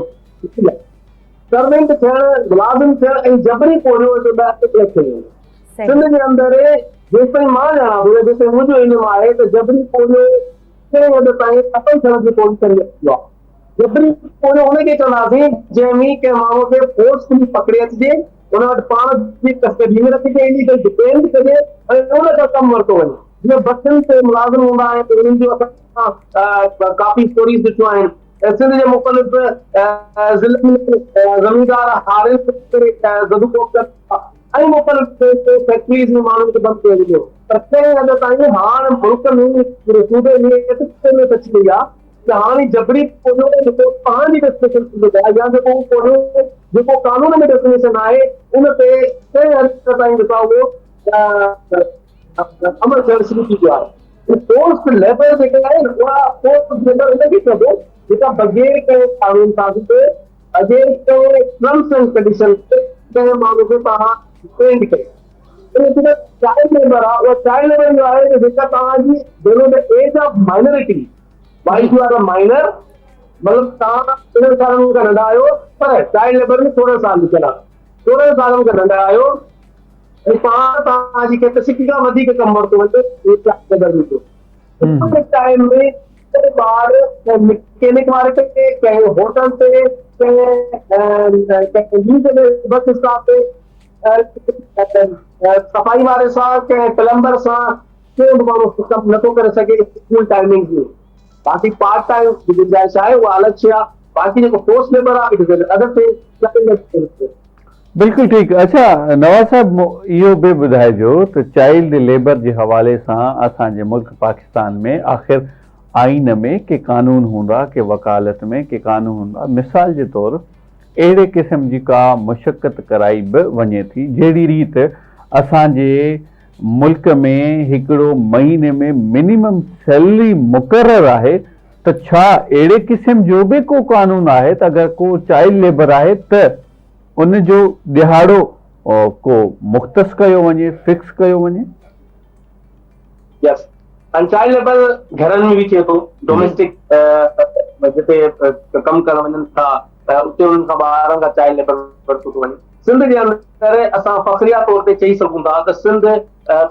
सर्वेंट थियणु, मुलाज़िम थियणु ऐं जबरी पोरियो सिंध जे अंदरि जेसिताईं मां ॼाणा थो, जेसिताईं मुंहिंजो इल्मु आहे त जबरी पोरियो हद ताईं ख़तमु थियण जी कोशिशि आहे। जबरी पोरियो हुनखे चवंदासीं जंहिंमें कंहिं माण्हू खे फोर्सफुली पकड़े अचिजे, उन वटि पाण जी कस्टडी में रखिजे, डिपेंड कजे ऐं उन खां कमु वरितो वञे। जीअं बसनि ते मुलाज़िम हूंदा आहिनि, उन्हनि जो असां काफ़ी स्टोरीज़ ॾिठियूं आहिनि। सिंध जे मुख़्तलिफ़ ज़िलनि में ज़मीनदार ऐं मुख़्तलिफ़ फैक्ट्रीज़ में माण्हुनि खे बंदि कयो वियो, पर कंहिं हद ताईं हाणे मुल्क में सूबे में अची वई आहे त हाणे जबरी पोरियो जेको तव्हांजी डेफिनेशन आहे या जेको कानून में डेफिनेशन आहे उन ते कंहिं हद ताईं जेका उहो अमल थियणु शुरू थी वियो आहे। फोर्स लेबर जेके आहे उहा फोर्स लेबर उनखे चइबो जेका बग़ैर कंहिं कानून साज़ी ते, बग़ैर कंहिं टर्म्स एंड कंडीशन ते कंहिं माण्हू खे तव्हां डिपेंड करे। चाइल्ड लेबर आहे, उहा चाइल्ड लेबर जो आहे जेका तव्हांजी below the age of minority, wise you are a minor, मतलब तव्हां 13 सालनि खां नंढा आहियो पर चाइल्ड लेबर में 16 साल लिखियल आहे, 16 सालनि खां नंढा आहियो ऐं तव्हांजी कैपेसिटी खां वधीक कमु वरितो वञे चाइल्ड लेबर में। टाइम में ॿार मैकेनिक वारे ते, कंहिं होटल ते, कंहिं बस स्टॉप ते, सफ़ाई वारे सां, कंहिं प्लम्बर सां, कंहिं बि माण्हू कमु नथो करे सघे स्कूल टाइमिंग में। बाक़ी पार्ट टाइम जी गुंजाइश आहे उहा अलॻि शइ आहे, बाक़ी जेको पोस्ट लेबर आहे इट इज़ अदर थिंग। बिल्कुलु ठीकु। अच्छा नवाज़ साहब इहो बि ॿुधाइजो त चाइल्ड लेबर जे हवाले सां असांजे मुल्क पाकिस्तान में आख़िर आइन में के कानून हूंदा, के वकालत में के कानून हूंदा, मिसाल जे तौरु अहिड़े क़िस्म जी का मुशक़त कराई बि वञे थी जहिड़ी रीति असांजे मुल्क में हिकिड़ो महीने में मिनिमम सैलरी मुक़ररु आहे, त छा अहिड़े क़िस्म जो बि को कानून आहे त अगरि को चाइल्ड लेबर आहे त उन जो दिहाड़ो को मुख़्तस कयो वञे, फिक्स कयो वञे? यस, चाइल्ड लेबर घरनि में बि थिए थो, डोमेस्टिक जिते कमु करणु वञनि था उते उन्हनि खां ॿारनि खां चाइल्ड लेबर वरितो थो वञे। सिंध जे अंदरि असां फ़ख़्रिया तौर ते चई सघूं था त सिंध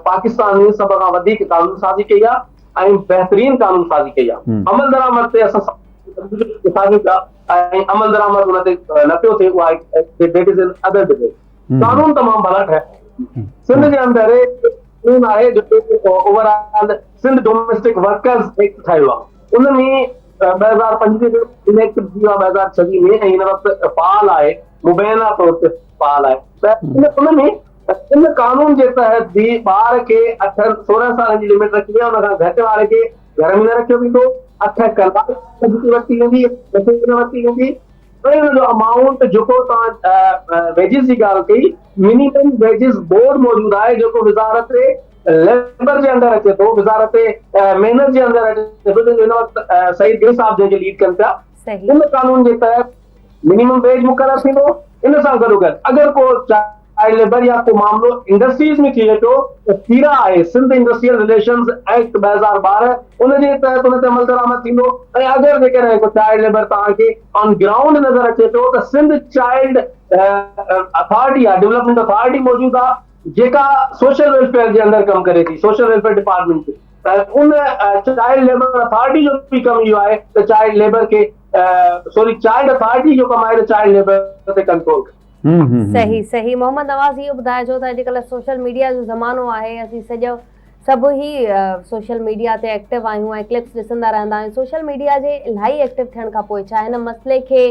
पाकिस्तान में सभ खां वधीक कानून साज़ी कई आहे ऐं बहितरीन कानून साज़ी कई आहे। अमल दरामद ते असां साज़ी पिया ऐं अमल दरामद उन ते न पियो थिए, उहा that is an other debate. कानून तमामु भला ठहिया। सिंध जे अंदरि कानून आहे जेको overall Sindh domestic workers act ठाहियो आहे, उन में 2005 जो इलेक्ट थी वियो आहे 2026 में, ऐं हिन वक़्तु फ़ाल आहे, मुबैना तौर ते फ़ाल आहे। त उन में इन कानून जे तहत बि ॿार खे 16 साल जी लिमिट रखी आहे, उन खां घटि वारे खे घर में न रखियो वेंदो, 8 कलाक वरिती वेंदी, वरिती वेंदी, ऐं हुन जो अमाउंट जेको तव्हां वेजिस जी ॻाल्हि कई, मिनिमम वेजिस बोर्ड मौजूदु आहे जेको वज़ारत लेबर जे अंदरि अचे थो, वज़ारत महिनत जे अंदरि अचे थो, हिन वक़्तु सईद गिल साहब जंहिंखे लीड कनि पिया। इन कानून जे तहत मिनिमम वेज मुक़ररु थींदो। इन सां गॾोगॾु अगरि को चाइल्ड लेबर या को मामिलो इंडस्ट्रीज में थिए थो त सीरा आहे सिंध इंडस्ट्रियल रिलेशंस एक्ट 2012, उन जे तहत उन ते अमल दरामद थींदो। ऐं अगरि जेकॾहिं को चाइल्ड लेबर तव्हांखे ऑन ग्राउंड नज़र अचे थो त सिंध चाइल्ड अथॉरिटी आहे, डेवलपमेंट अथॉरिटी मौजूदु आहे जेका सोशल वेलफेयर जे अंदरि कमु करे थी, सोशल वेलफेयर डिपार्टमेंट ते। उन चाइल्ड लेबर अथॉरिटी जो बि कमु इहो आहे त चाइल्ड लेबर खे चाइल्ड अथॉरिटी जो कमु आहे त चाइल्ड लेबर ते कंट्रोल करे। सही सही। मोहम्मद नवाज़ इहो ॿुधाइजो त अॼुकल्ह सोशल मीडिया जो ज़मानो आहे, असीं सभु ई सोशल मीडिया ते एक्टिव आहियूं ऐं क्लिप्स ॾिसंदा रहंदा आहियूं। सोशल मीडिया जे इलाही एक्टिव थियण खां पोइ छा हिन मसइले खे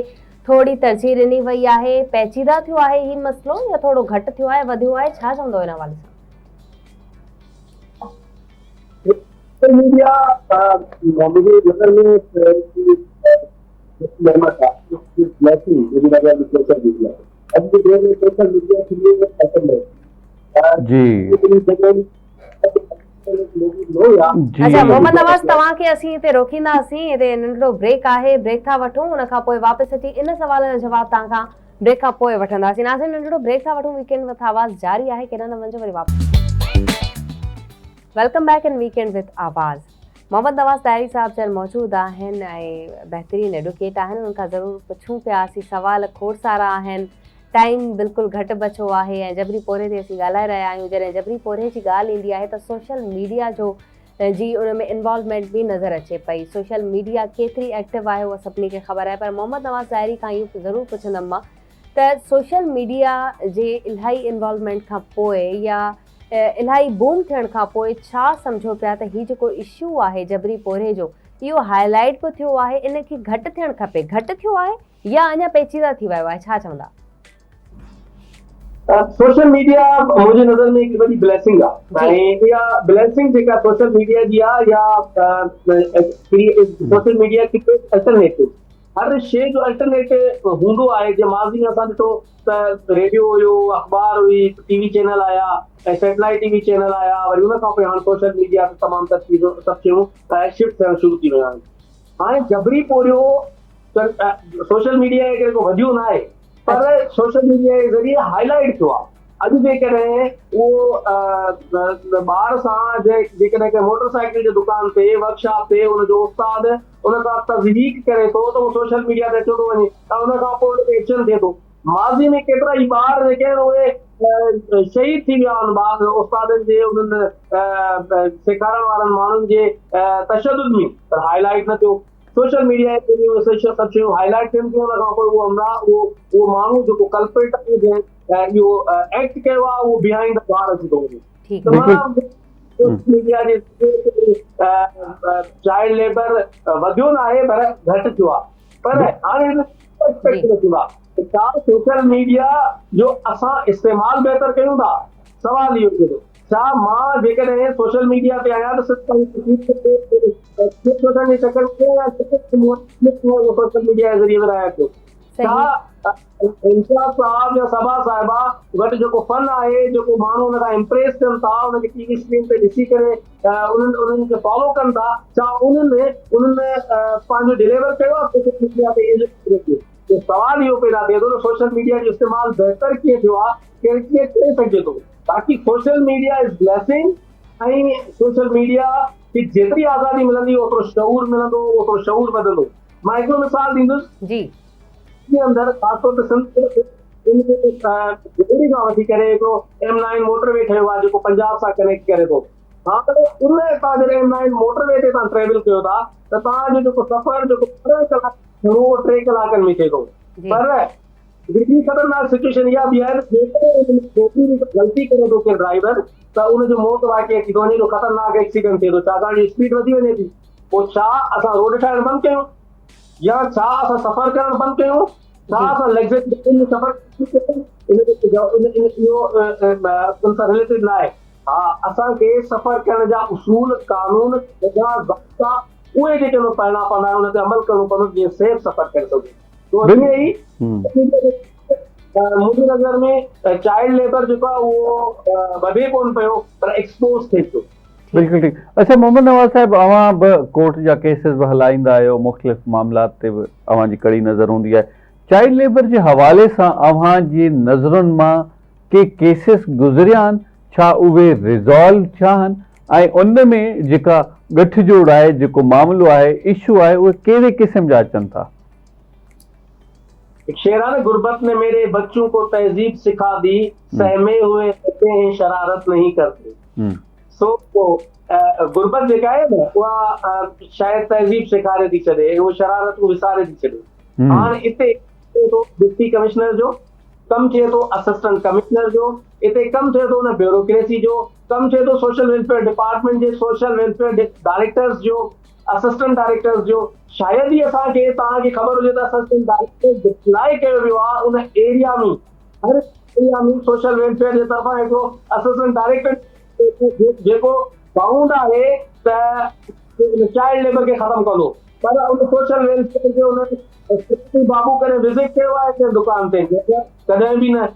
थोरी तरजीह ॾिनी वई आहे, पेचीदा थियो आहे ही मसइलो या थोरो घटि थियो आहे, वधियो आहे, छा चवंदो हिन हवाले सां? सोशल मीडिया मुंहिंजे नज़र में अॼु के दौर में सोशल मीडिया के लिए पसंद है जी। अच्छा मोहम्मद नवाज़, तव्हांखे असीं हिते रोकींदासीं, हिते नंढड़ो ब्रेक आहे, ब्रेक था वठूं, उन खां पोइ वापसि अची इन सवाल जो जवाब तव्हां खां ब्रेक खां पोइ वठंदासीं। नाज़रीन नंढड़ो ब्रेक था वठूं, वीकेंड विद आवाज़ जारी आहे, केॾा न वञो, वरी वापसि। Welcome back in weekend with आवाज़। मोहम्मद नवाज़ ताहिरी साहब जन मौजूदु आहिनि ऐं बहितरीन एडवोकेट आहिनि, उनखां ज़रूरु पुछूं पिया, असीं सवाल खोड़ सारा आहिनि, टाइम बिल्कुलु घटि बचो आहे ऐं जबरी पोरे ते असीं ॻाल्हाए रहिया आहियूं। जॾहिं जबरी पोरे जी ॻाल्हि ईंदी आहे त सोशल मीडिया जो जी उन में इन्वॉल्वमेंट बि नज़र अचे पई। सोशल मीडिया केतिरी एक्टिव आहे उहा सभिनी खे ख़बर आहे, पर मोहम्मद नवाज़ ताहिरी खां इहो ज़रूरु पुछंदमि मां त सोशल मीडिया जे इलाही इन्वॉल्वमेंट खां पोइ या इलाही बूम थियण खां पोइ छा सम्झो पिया त हीउ जेको इशू आहे जबरी पोरे जो, इहो हाईलाइट बि थियो आहे, इनखे घटि थियणु खपे, घटि थियो आहे या अञा पेचीदा थी वियो आहे, छा चवंदा? सोशल मीडिया मुंहिंजी नज़र में हिकु वॾी ब्लेसिंग आहे ऐं इहा ब्लेसिंग जेका सोशल मीडिया जी आहे या सोशल मीडिया हिकु अल्टरनेटिव, हर शइ जो अल्टरनेटिव हूंदो आहे। जीअं माज़ी में असां ॾिठो त रेडियो हुयो, अख़बार हुई, टीवी चैनल आया ऐं सैटेलाइट टीवी चैनल आया, वरी उन खां पोइ हाणे सोशल मीडिया ते तमामु सभु शयूं शिफ्ट थियणु शुरू थी वियूं आहिनि। हाणे जबरी पोरियो सोशल मीडिया जेको वधियो न आहे, पर सोशल मीडिया जे ज़रिए हाईलाइट थियो आहे। अॼु जेकॾहिं उहो ॿार सां जेकॾहिं कंहिं मोटरसाइकिल जी दुकान ते, वर्कशॉप ते उनजो उस्ताद उन सां तज़दीक करे थो त उहो सोशल मीडिया ते अचो थो वञे त उन खां पोइ उनते एक्शन थिए थो। माज़ी में केतिरा ई ॿार जेके आहिनि उहे शहीद थी विया आहिनि, ॿार उस्तादनि जे उन्हनि सेखारण वारनि माण्हुनि जे तशदुद में, पर हाईलाइट न थियो। सोशल मीडिया सभु शयूं हाईलाइट थियनि थियूं, उन खां पोइ उहो माण्हू जेको कल्प्रिट आहे, इहो एक्ट कयो आहे, उहो बिहाइंड द बार अची थो वञे। सोशल मीडिया जे चाइल्ड लेबर वधियो न आहे पर घटि थियो आहे। पर हाणे थींदो आहे छा सोशल मीडिया जो असां इस्तेमालु बहितर कयूं था, सवाल इहो थिए थो। छा मां जेकॾहिं सोशल मीडिया ते आहियां त सोशल मीडिया जे ज़रिए ॿुधायां पियो, छा इंसाफ़ साहब या सभा साहिबा वटि जेको फन आहे, जेको माण्हू हुन खां इम्प्रेस थियनि था, हुनखे टीवी स्क्रीन ते ॾिसी करे उन्हनि खे फॉलो कनि था, छा उन्हनि पंहिंजो डिलीवर कयो आहे सोशल मीडिया ते? सवाल इहो पैदा थिए थो त सोशल मीडिया जो इस्तेमालु बहितर कीअं थियो आहे, केरु कीअं करे सघिजे थो। बाक़ी सोशल मीडिया इज़ ब्लेसिंग, ऐं सोशल मीडिया खे जेतिरी आज़ादी मिलंदी ओतिरो शऊर मिलंदो, ओतिरो शऊर वधंदो। मां हिकिड़ो मिसाल ॾींदुसि जी अंदरि ख़ासतौर ते दिल्ली खां वठी करे हिकिड़ो M9 मोटरवे ठहियो आहे जेको पंजाब सां कनेक्ट करे थो। हा त उन तव्हां जॾहिं M9 मोटरवे ते तव्हां ट्रेवल कयो था त तव्हांजो जेको सफ़र जेको 3 कलाक 3 कलाकनि में थिए थो। पर हिकिड़ी ख़तरनाक सिचुएशन इहा बि आहे ग़लती करे थो के ड्राइवर त उनजो मौत वाक़िअ थी थो वञे, ख़तरनाक एक्सीडेंट थिए थो, छाकाणि स्पीड वधी वञे थी। पोइ छा असां रोड ठाहिण बंदि कयूं, या छा असां सफ़र करणु बंदि कयूं, छा असां लग्ज़री में सफ़र उन सां रिलेटेड न आहे। हा, असांखे सफ़र करण जा उसूल, कानून, ज़ाब्ता उहे जेके पाइणा पवंदा आहिनि, उन ते अमल करणो पवंदो जीअं सेफ सफ़र करे सघे। मुंहिंजी नज़र में चाइल्ड लेबर जेको आहे उहो वधे कोन पियो पर एक्सपोज थिए थो। बिल्कुलु ठीकु। अच्छा मोहम्मद नवाज़ साहिब, अवां बि कोर्ट जा केसिस बि हलाईंदा आहियो, मुख़्तलिफ़ मामलात ते बि अवां जी कड़ी नज़र हूंदी आहे। चाइल्ड लेबर जे हवाले सां अवां जी नज़रुनि मां के केसिस गुज़रिया आहिनि, छा उहे रिज़ॉल्व थिया आहिनि, ऐं उन में जेका गठजोड़ आहे, जेको मामिलो आहे, इशू आहे, उहे कहिड़े क़िस्म जा अचनि था? शेरान गुर्बत ने मेरे बच्चों को तहजीब सिखा दी, सहमे हुए रहते हैं शरारत नहीं करते। सो गुर्बत जेका आहे न उहा शायदि तहज़ीब सेखारे थी छॾे, उहो शरारत को विसारे थी छॾे। हाणे हिते डिप्टी कमिश्नर जो कमु थिए थो, असिस्टेंट कमिश्नर जो हिते कमु थिए थो, न ब्यूरोक्रेसी जो कमु थिए थो, सोशल वेलफेयर डिपार्टमेंट जे सोशल वेलफेयर डायरेक्टर्स जो, असिस्टेंट डायरेक्टर्स जो। शायदि ई असांखे तव्हांखे ख़बर हुजे त असिस्टेंट डायरेक्टर डिप्लॉय कयो वियो आहे उन एरिया में, हर एरिया में सोशल वेलफेयर जे तरफ़ां हिकिड़ो असिस्टेंट डायरेक्टर जेको बाउंड आहे त चाइल्ड लेबर खे ख़तमु कंदो, पर उन सोशल वेलफेयर जो उन बाबू करे विज़िट कयो आहे कंहिं दुकान ते, कॾहिं बि न।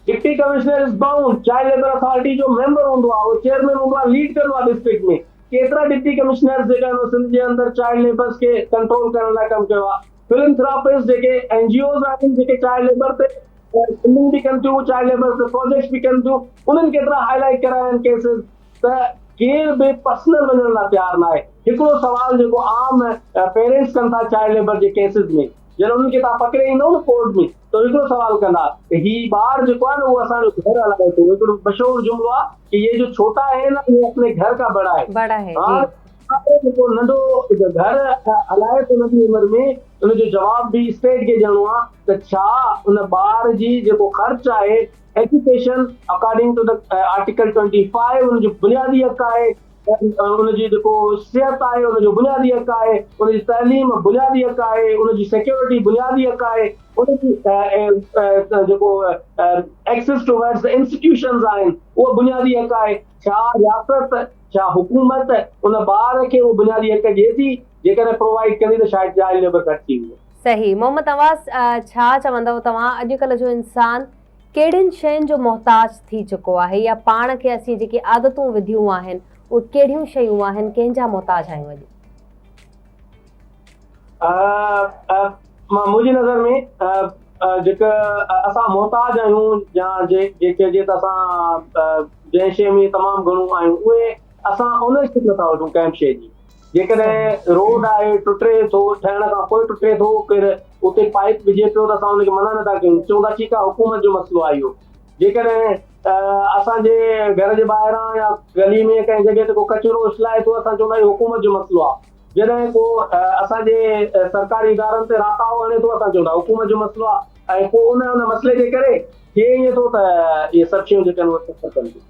Deputy commissioner is bound, child labour authority जो मेंबर हूंदो आहे, उहो चेयरमैन हूंदो आहे, लीड कंदो आहे डिस्ट्रिक्ट में। केतिरा डिप्टी कमिश्नर्स जेका सिंध जे अंदरि चाइल्ड लेबर्स खे कंट्रोल करण लाइ कमु कयो आहे। फिलंथ्रापिस्ट जेके NGOs आहिनि जेके चाइल्ड लेबर ते फंडिंग बि कनि थियूं, चाइल्ड लेबर ते प्रोजेक्ट्स बि कनि थियूं, उन्हनि केतिरा हाईलाइट कराया आहिनि केसिस, त केर बि पर्सनल वञण लाइ तयारु न आहे। हिकिड़ो सवाल जेको आम पेरेंट्स कनि था चाइल्ड लेबर जे केसिस में, जॾहिं उन्हनि खे तव्हां पकिड़े ईंदो न कोर्ट में, त हिकिड़ो सवाल कंदा त ही ॿार जेको आहे न उहो असांजो घर हलाए थो। हिकिड़ो मशहूरु जुमिलो आहे कि ये जो छोटा है ना ये अपने घर का बड़ा है। जेको नंढो घर हलाए थो नंढी उमिरि में, उनजो जवाब बि स्टेट खे ॾियणो आहे त छा उन ॿार जी जेको ख़र्च आहे education according to the article 25 उनजो बुनियादी हक़ आहे, उनजी जेको सिहत आहे उनजो बुनियादी हक़ आहे, उनजी तइलीम बुनियादी हक़ आहे, उनजी सिक्योरिटी बुनियादी हक़ आहे, उनजी जेको एक्सेस टुवर्ड्स द इंस्टीट्यूशंस आहिनि उहो बुनियादी हक़ आहे। छा रियासत, छा हुकूमत उन ॿार खे उहो बुनियादी हक़ ॾिए थी? जेकॾहिं प्रोवाइड कंदी त शायदि चाइल्ड लेबर घटि थी वेंदो। सही। मोहम्मद नवाज़, छा चवंदव तव्हां, अॼुकल्ह जो इंसान कहिड़ियुनि शयुनि जो मोहताज थी चुको आहे, या पाण खे असीं जेके आदतूं विधियूं आहिनि उहे कहिड़ियूं शयूं आहिनि, कंहिंजा मोहताज आहियूं अॼु? मुंहिंजी नज़र में जेका असां मोहताज आहियूं या जेके त असां जंहिं शइ में तमामु घणो आहियूं उहे असां ओनरशिप नथा वठूं कंहिं शइ जी। जेकॾहिं रोड आहे टुटे थो, ठहिण खां पोइ टुटे थो, केरु उते पाइप विझे पियो त असां हुनखे मना नथा कयूं, चऊं था ठीकु आहे हुकूमत जो मसइलो आहे इहो। जेकॾहिं असांजे घर जे ॿाहिरां या गली में कंहिं जॻह ते को कचिरो उछलाए थो, असां चवंदा आहियूं हुकूमत जो मसइलो आहे। जॾहिं को असांजे सरकारी इदारनि ते राताओ हणे थो, असां चवंदा हुकूमत जो मसइलो आहे, ऐं पोइ उन मसइले जे करे थिए ईअं थो त इहे सभु शयूं जेके आहिनि उहे कनि थियूं।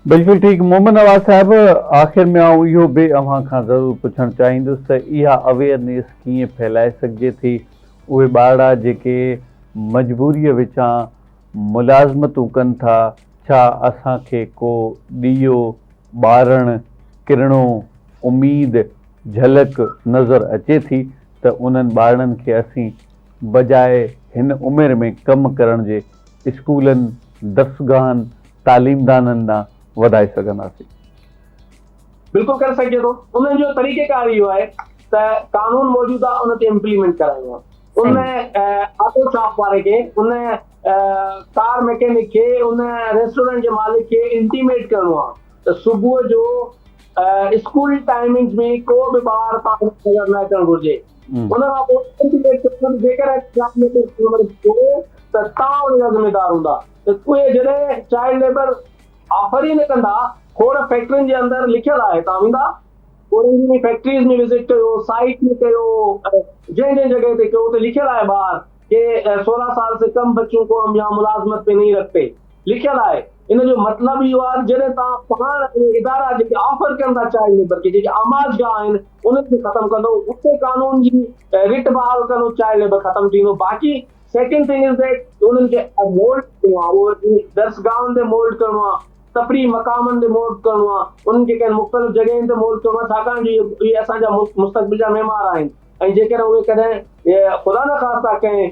बिल्कुलु ठीकु। मोहम्मद नवाज़ साहिब, आख़िर में आउं इहो बि अव्हां खां ज़रूरु पुछणु चाहींदुसि त इहा अवेयरनेस कीअं फैलाए सघिजे थी। उहे ॿार जेके मजबूरीअ विचां मुलाज़मतूं कनि था, छा असांखे को ॾीओ ॿारणु किरणो उमेद झलक नज़र अचे थी त उन्हनि ॿारनि खे असीं बजाए हिन उमिरि में कमु करण जे स्कूलनि दर्सगाहनि तालीमदाननि ॾांहुं वधाए सघंदासीं? बिल्कुलु करे सघिजे थो। उन्हनि जो तरीक़ेकार इहो आहे त कानून मौजूदु आहे, उन ते इम्प्लीमेंट कराइणो आहे। उन ऑटो शॉप वारे खे, उन कार मैकेनिक खे, उन रेस्टोरेंट जे मालिक खे इंटीमेट करिणो आहे त सुबुह जो स्कूल टाइमिंग्स में को बि ॿार तव्हां नज़र न अचणु घुरिजे। उन खां पोइ इंटीमेट जेकर त तव्हां उनजा ज़िम्मेदार हूंदा। त उहे जॾहिं चाइल्ड लेबर ऑफर ई न कंदा, खोड़ फैक्ट्रियुनि जे अंदरि लिखियलु आहे, तव्हां वेंदा खोड़नि फैक्ट्रीज़ में विज़िट कयो, साइट में कयो, जंहिं जंहिं जगह ते कयो, उते लिखियलु आहे ॿार के 16 साल से कम बच्चों को हम यहाँ मुलाजमत पे नहीं रखते, लिखियलु आहे। इन जो मतिलबु इहो आहे जॾहिं तव्हां पाण इदारा जेके ऑफर कनि था चाइल्ड लेबर खे, जेके आमाजगाह आहिनि, उन्हनि खे ख़तमु कंदो, उते कानून जी रिट बहाल कंदो, चाइल्ड लेबर ख़तमु थींदो। बाक़ी सेकेंड थिंग इज़ दैट उन्हनि खे मोल्ड करिणो आहे, उहो दर्सगाहनि ते मोल्ड करिणो आहे, तफ़री मक़ामनि ते मोल्ड करिणो आहे, उन्हनि खे कंहिं मुख़्तलिफ़ जॻहियुनि ते मोल्ड करिणो आहे, छाकाणि जो इहे असांजा मुस्तक़बिल जा महिमान आहिनि। ऐं जेकर उहे कॾहिं ख़ुदा न ख़ास्ता कंहिं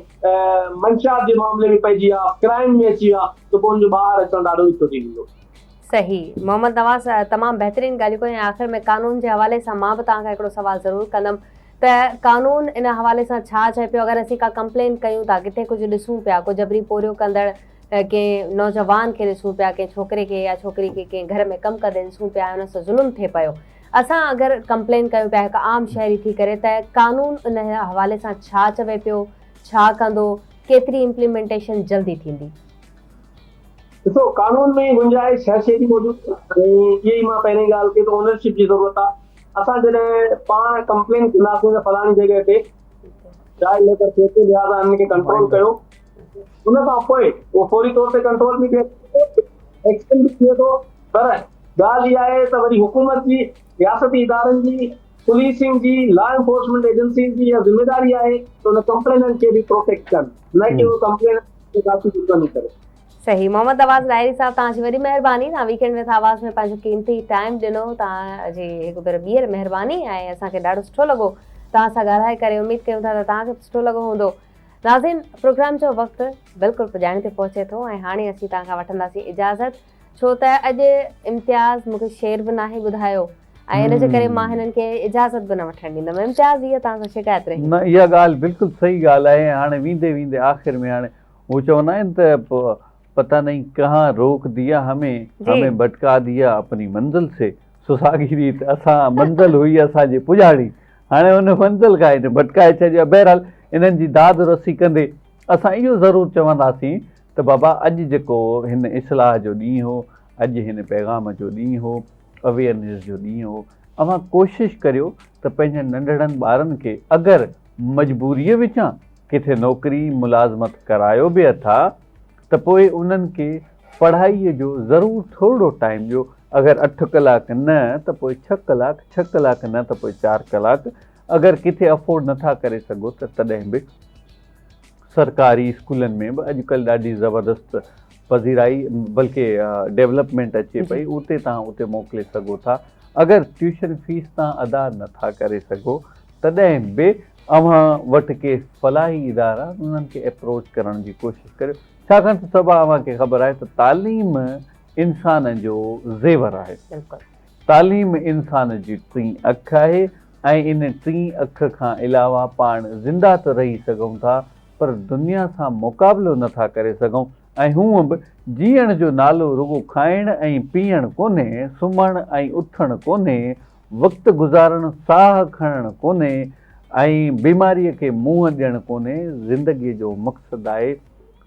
मंशात जे मामले में पइजी विया, क्राइम में अची विया, त पोइ उनजो ॿाहिरि अचणु ॾाढो ॾुखियो थी वेंदो। सही। मोहम्मद नवाज़, तमामु बहितरीन ॻाल्हियूं कयूं। आख़िर में कानून जे हवाले सां मां बि तव्हांखां हिकिड़ो सुवाल ज़रूरु कंदमि त कानून इन हवाले सां छा चए पियो? अगरि असीं का कंप्लेन कयूं था, किथे कुझु ॾिसूं पिया, को जबरी पोरियो कंदड़ कंहिं नौजवान खे ॾिसूं पिया, कंहिं छोकिरे खे या छोकिरी खे कंहिं घर में कमु कंदे ॾिसूं पिया, हुन सां ज़ुल्म थिए पियो, असां अगरि कंप्लेन कयूं पिया हिकु आम शहरी थी करे, त कानून इन हवाले सां छा चवे पियो, छा कंदो, केतिरी इम्प्लीमेंटेशन जल्दी थींदी? ॾिसो, कानून में गुंजाइश हर शइ जी मौजूदु आहे। इहा ई मां पहिरीं ॻाल्हि कई त ओनरशिप जी ज़रूरत आहे। असां जॾहिं पाण कंप्लेन कंदासीं त फलाणी जॻह ते चाइल्ड लेबर थिए थो, लिहाज़ा हिनखे कंट्रोल कयो, उन खां पोइ उहो फौरी तौर ते कंट्रोल बि थिए थो, एक्शन बि थिए थो। पर ॻाल्हि इहा आहे त वरी हुकूमत जी, रियासती इदारनि जी, पुलिसिंग जी, लॉ एनफोर्समेंट एजेंसीज़ जी इहा ज़िम्मेदारी आहे त उन कंप्लेनेंट खे बि प्रोटेक्ट कनि, न कि उहो कंप्लेनेंट नहीं करे। सही। मोहम्मद नवाज़ लाहिरी साहब, तव्हांजी वॾी महिरबानी, तव्हां वीकेंड विथ आवाज़ में पंहिंजो क़ीमती टाइम ॾिनो। तव्हांजी हिकु भेरो ॿीहर महिरबानी, ऐं असांखे ॾाढो सुठो लॻो तव्हां सां ॻाल्हाए करे। उमेद कयूं था त तव्हांखे बि सुठो लॻो हूंदो। नाज़रीन, प्रोग्राम जो वक़्तु बिल्कुलु पुॼाइण ते पहुचे थो, ऐं हाणे असीं तव्हांखां वठंदासीं इजाज़त, छो त अॼु इम्तियाज़ मूंखे शेर बि नाहे ॿुधायो, ऐं इनजे करे मां हिननि खे इजाज़त बि न वठणु ॾींदमि। इम्तियाज़, इहा तव्हां सां शिकायत रही? न, इहा ॻाल्हि बिल्कुलु सही ॻाल्हि आहे। हाणे वेंदे वेंदे आख़िर में हाणे हू चवंदा आहिनि त पता नहीं कहाँ रोक दिया हमें भटका दिया अपनी मंजिल से, सुसागी रीत असां मंजिल हुई असांजी पुॼाणी, हाणे हुन मंजिल खां हिन भटकाए छॾियो। बहरहाल इन्हनि जी दाद रसी कंदे असां इहो ज़रूरु चवंदासीं त बाबा, अॼु जेको हिन इस्लाह जो ॾींहुं हो, अॼु हिन पैगाम जो ॾींहुं हो, अवेयरनेस जो ॾींहुं हो, अव्हां कोशिशि करियो त पंहिंजनि नंढड़नि ॿारनि खे अगरि मजबूरीअ विचां किथे नौकिरी मुलाज़मत करायो बि अथा, त पोइ उन्हनि खे पढ़ाईअ जो ज़रूरु थोरो टाइम ॾियो। अगरि 8 कलाक न त पोइ 6 कलाक, 6 कलाक न त पोइ 4 कलाक। अगरि किथे अफोर्ड नथा करे सघो त तॾहिं बि सरकारी स्कूलनि में बि अॼुकल्ह ॾाढी ज़बरदस्त पज़ीराई, बल्कि डेवलपमेंट अचे पई, उते तव्हां उते मोकिले सघो था। अगरि ट्यूशन फीस तव्हां अदा नथा करे सघो तॾहिं बि अव्हां वटि के फलाही इदारा, उन्हनि खे अप्रोच करण जी कोशिशि करियो। छाकाणि त सभु अव्हांखे ख़बर आहे त तालीम इंसान जो ज़ेवर आहे। तालीम इंसान जी टीं अखि आहे, ऐं इन टीं अख खां अलावा पाण ज़िंदा त रही सघूं था, पर दुनिया सां मुक़ाबिलो नथा करे सघूं। ऐं हूअं बि जीअण जो नालो रुगो खाइणु ऐं पीअणु कोन्हे, सुम्हणु ऐं उथणु कोन्हे, वक़्तु गुज़ारणु, साह खणणु कोन्हे, ऐं बीमारीअ खे मुंहुं ॾियणु कोन्हे। ज़िंदगीअ जो मक़सदु आहे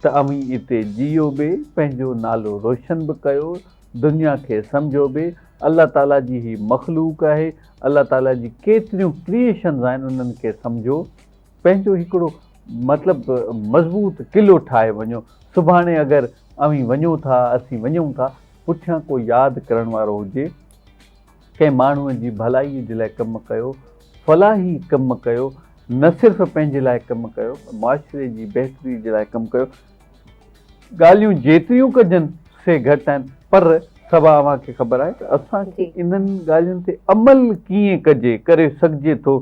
त अमीं हिते जियो बि, पंहिंजो नालो रोशन बि कयो, दुनिया खे सम्झो बि। अल्लाह ताला जी ही मख़लूक आहे, अल्लाह ताला जी केतिरियूं क्रिएशन्स आहिनि, उन्हनि खे सम्झो, पंहिंजो हिकिड़ो मतिलबु मज़बूत किलो ठाहे वञो। सुभाणे अगरि अमीं वञूं था, असीं वञूं था, पुठियां को यादि करण वारो हुजे, कंहिं माण्हूअ जी भलाईअ जे लाइ कमु कयो, फलाही कमु कयो, न सिर्फ़ु पंहिंजे लाइ कमु कयो, मुआशिरे जी बहितरी जे लाइ कमु कयो। ॻाल्हियूं जेतिरियूं कजनि से घटि आहिनि, पर सभा अव्हांखे ख़बर आहे त असांखे इन्हनि ॻाल्हियुनि ते अमल कीअं कजे करे सघिजे थो।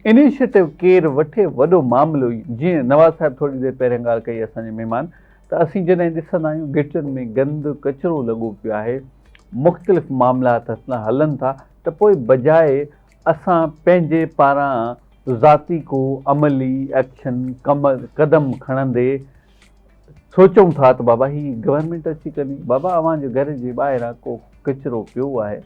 इनिशिएटिव केरु वठे वॾो मामिलो ई, जीअं नवाज़ साहिब थोरी देरि पहिरियों ॻाल्हि कई असांजे महिमान, त असीं जॾहिं ॾिसंदा आहियूं गिचनि में गंद कचिरो लॻो पियो आहे, मुख़्तलिफ़ मामलात हलनि था, त पोइ बजाए असां पंहिंजे पारां ज़ाती को अमली एक्शन क़दम खणंदे सोचूं था त बाबा ही गवर्नमेंट अची कंदी, बाबा अव्हांजे घर जे ॿाहिरां को कचिरो पियो आहे,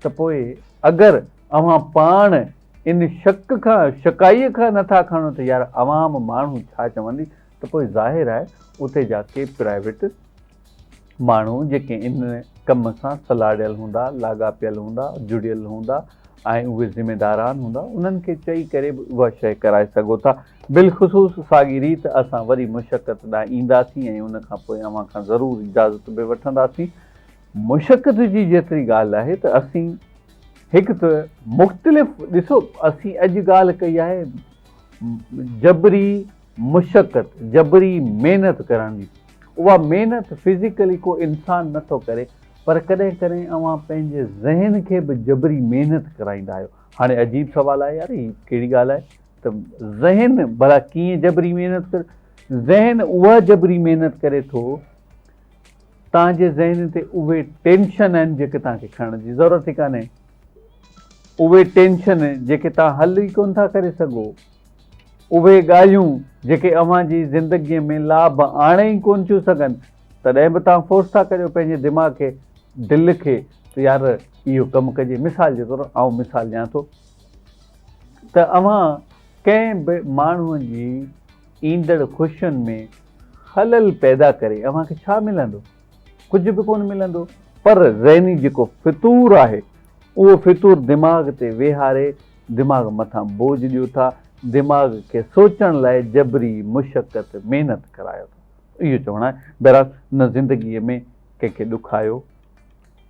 त पोइ अगरि अव्हां पाण इन शक खां शकाईअ खां नथा खणो त यार अवाम माण्हू छा चवंदी, त पोइ ज़ाहिर आहे उते जाके प्राइवेट माण्हू जेके इन कम सां सलाड़ियल हूंदा, लाॻापियल हूंदा, जुड़ियल हूंदा ऐं उहे ज़िमेदारान हूंदा, उन्हनि खे चई करे बि उहा शइ कराए सघो था। बिलख़ुसूस साॻी रीति असां वरी मुशक़त ॾांहुं ईंदासीं ऐं उन खां पोइ अव्हां खां ज़रूरु इजाज़त बि वठंदासीं। मुशक़त जी जेतिरी ॻाल्हि आहे त असीं हिकु त मुख़्तलिफ़ ॾिसो, असीं अॼु ॻाल्हि कई आहे जबरी मुशक़त, जबरी महिनत करण जी। उहा महिनत फिज़िकली को इंसानु नथो करे, पर कॾहिं कॾहिं अव्हां पंहिंजे ज़हन खे बि जबरी महिनत कराईंदा आहियो। हाणे अजीब सुवालु आहे यार, ही कहिड़ी ॻाल्हि आहे त ज़हन भला कीअं जबरी महिनत करे? ज़हन उहा जबरी महिनत करे थो, तव्हांजे ज़हन ते उहे टेंशन आहिनि जेके तव्हांखे खणण जी ज़रूरत ई कान्हे, उहे टेंशन जेके तव्हां हल ई कोन था करे सघो, उहे ॻाल्हियूं जेके अव्हांजी ज़िंदगीअ में लाभ आणे ई कोन थियूं सघनि, तॾहिं बि तव्हां फोर्स था करियो पंहिंजे दिमाग़ खे, दिलि खे त यार इहो कमु कजे। मिसाल जे तौरु आउं मिसाल ॾियां थो त अव्हां कंहिं बि माण्हूअ जी ईंदड़ ख़ुशियुनि में खलल पैदा करे अव्हांखे छा मिलंदो? कुझु बि कोन मिलंदो। पर ज़हनी जेको फितूर आहे, उहो फितूर दिमाग़ ते वेहारे दिमाग़ मथां बोझ ॾियो था, दिमाग़ खे सोचण लाइ जबरी मुशक़त महिनत करायो था। इहो चवणु आहे। बहरहाल न ज़िंदगीअ में कंहिंखे ॾुखायो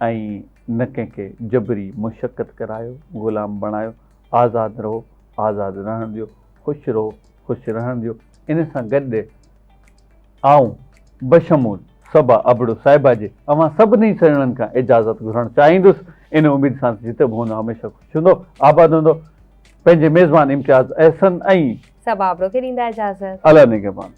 ऐं न कंहिंखे जबरी मुशक़त करायो, ग़ुलाम बणायो। आज़ादु रहो, आज़ादु रहण ॾियो, ख़ुशि रहो, ख़ुशि रहण ॾियो। इन सां गॾु आऊं बशमूल सबा अबड़ो साहिबा जे अव्हां सभिनी सॼणनि खां इजाज़त घुरणु चाहींदुसि, इन उमेद सां जिते बि हूंदो हमेशह ख़ुशि हूंदो, आबाद हूंदो। पंहिंजे मेज़बान इम्तियाज़ अहसन ऐं सबा अबड़ो खे ॾींदा इजाज़त। अला निगहबान।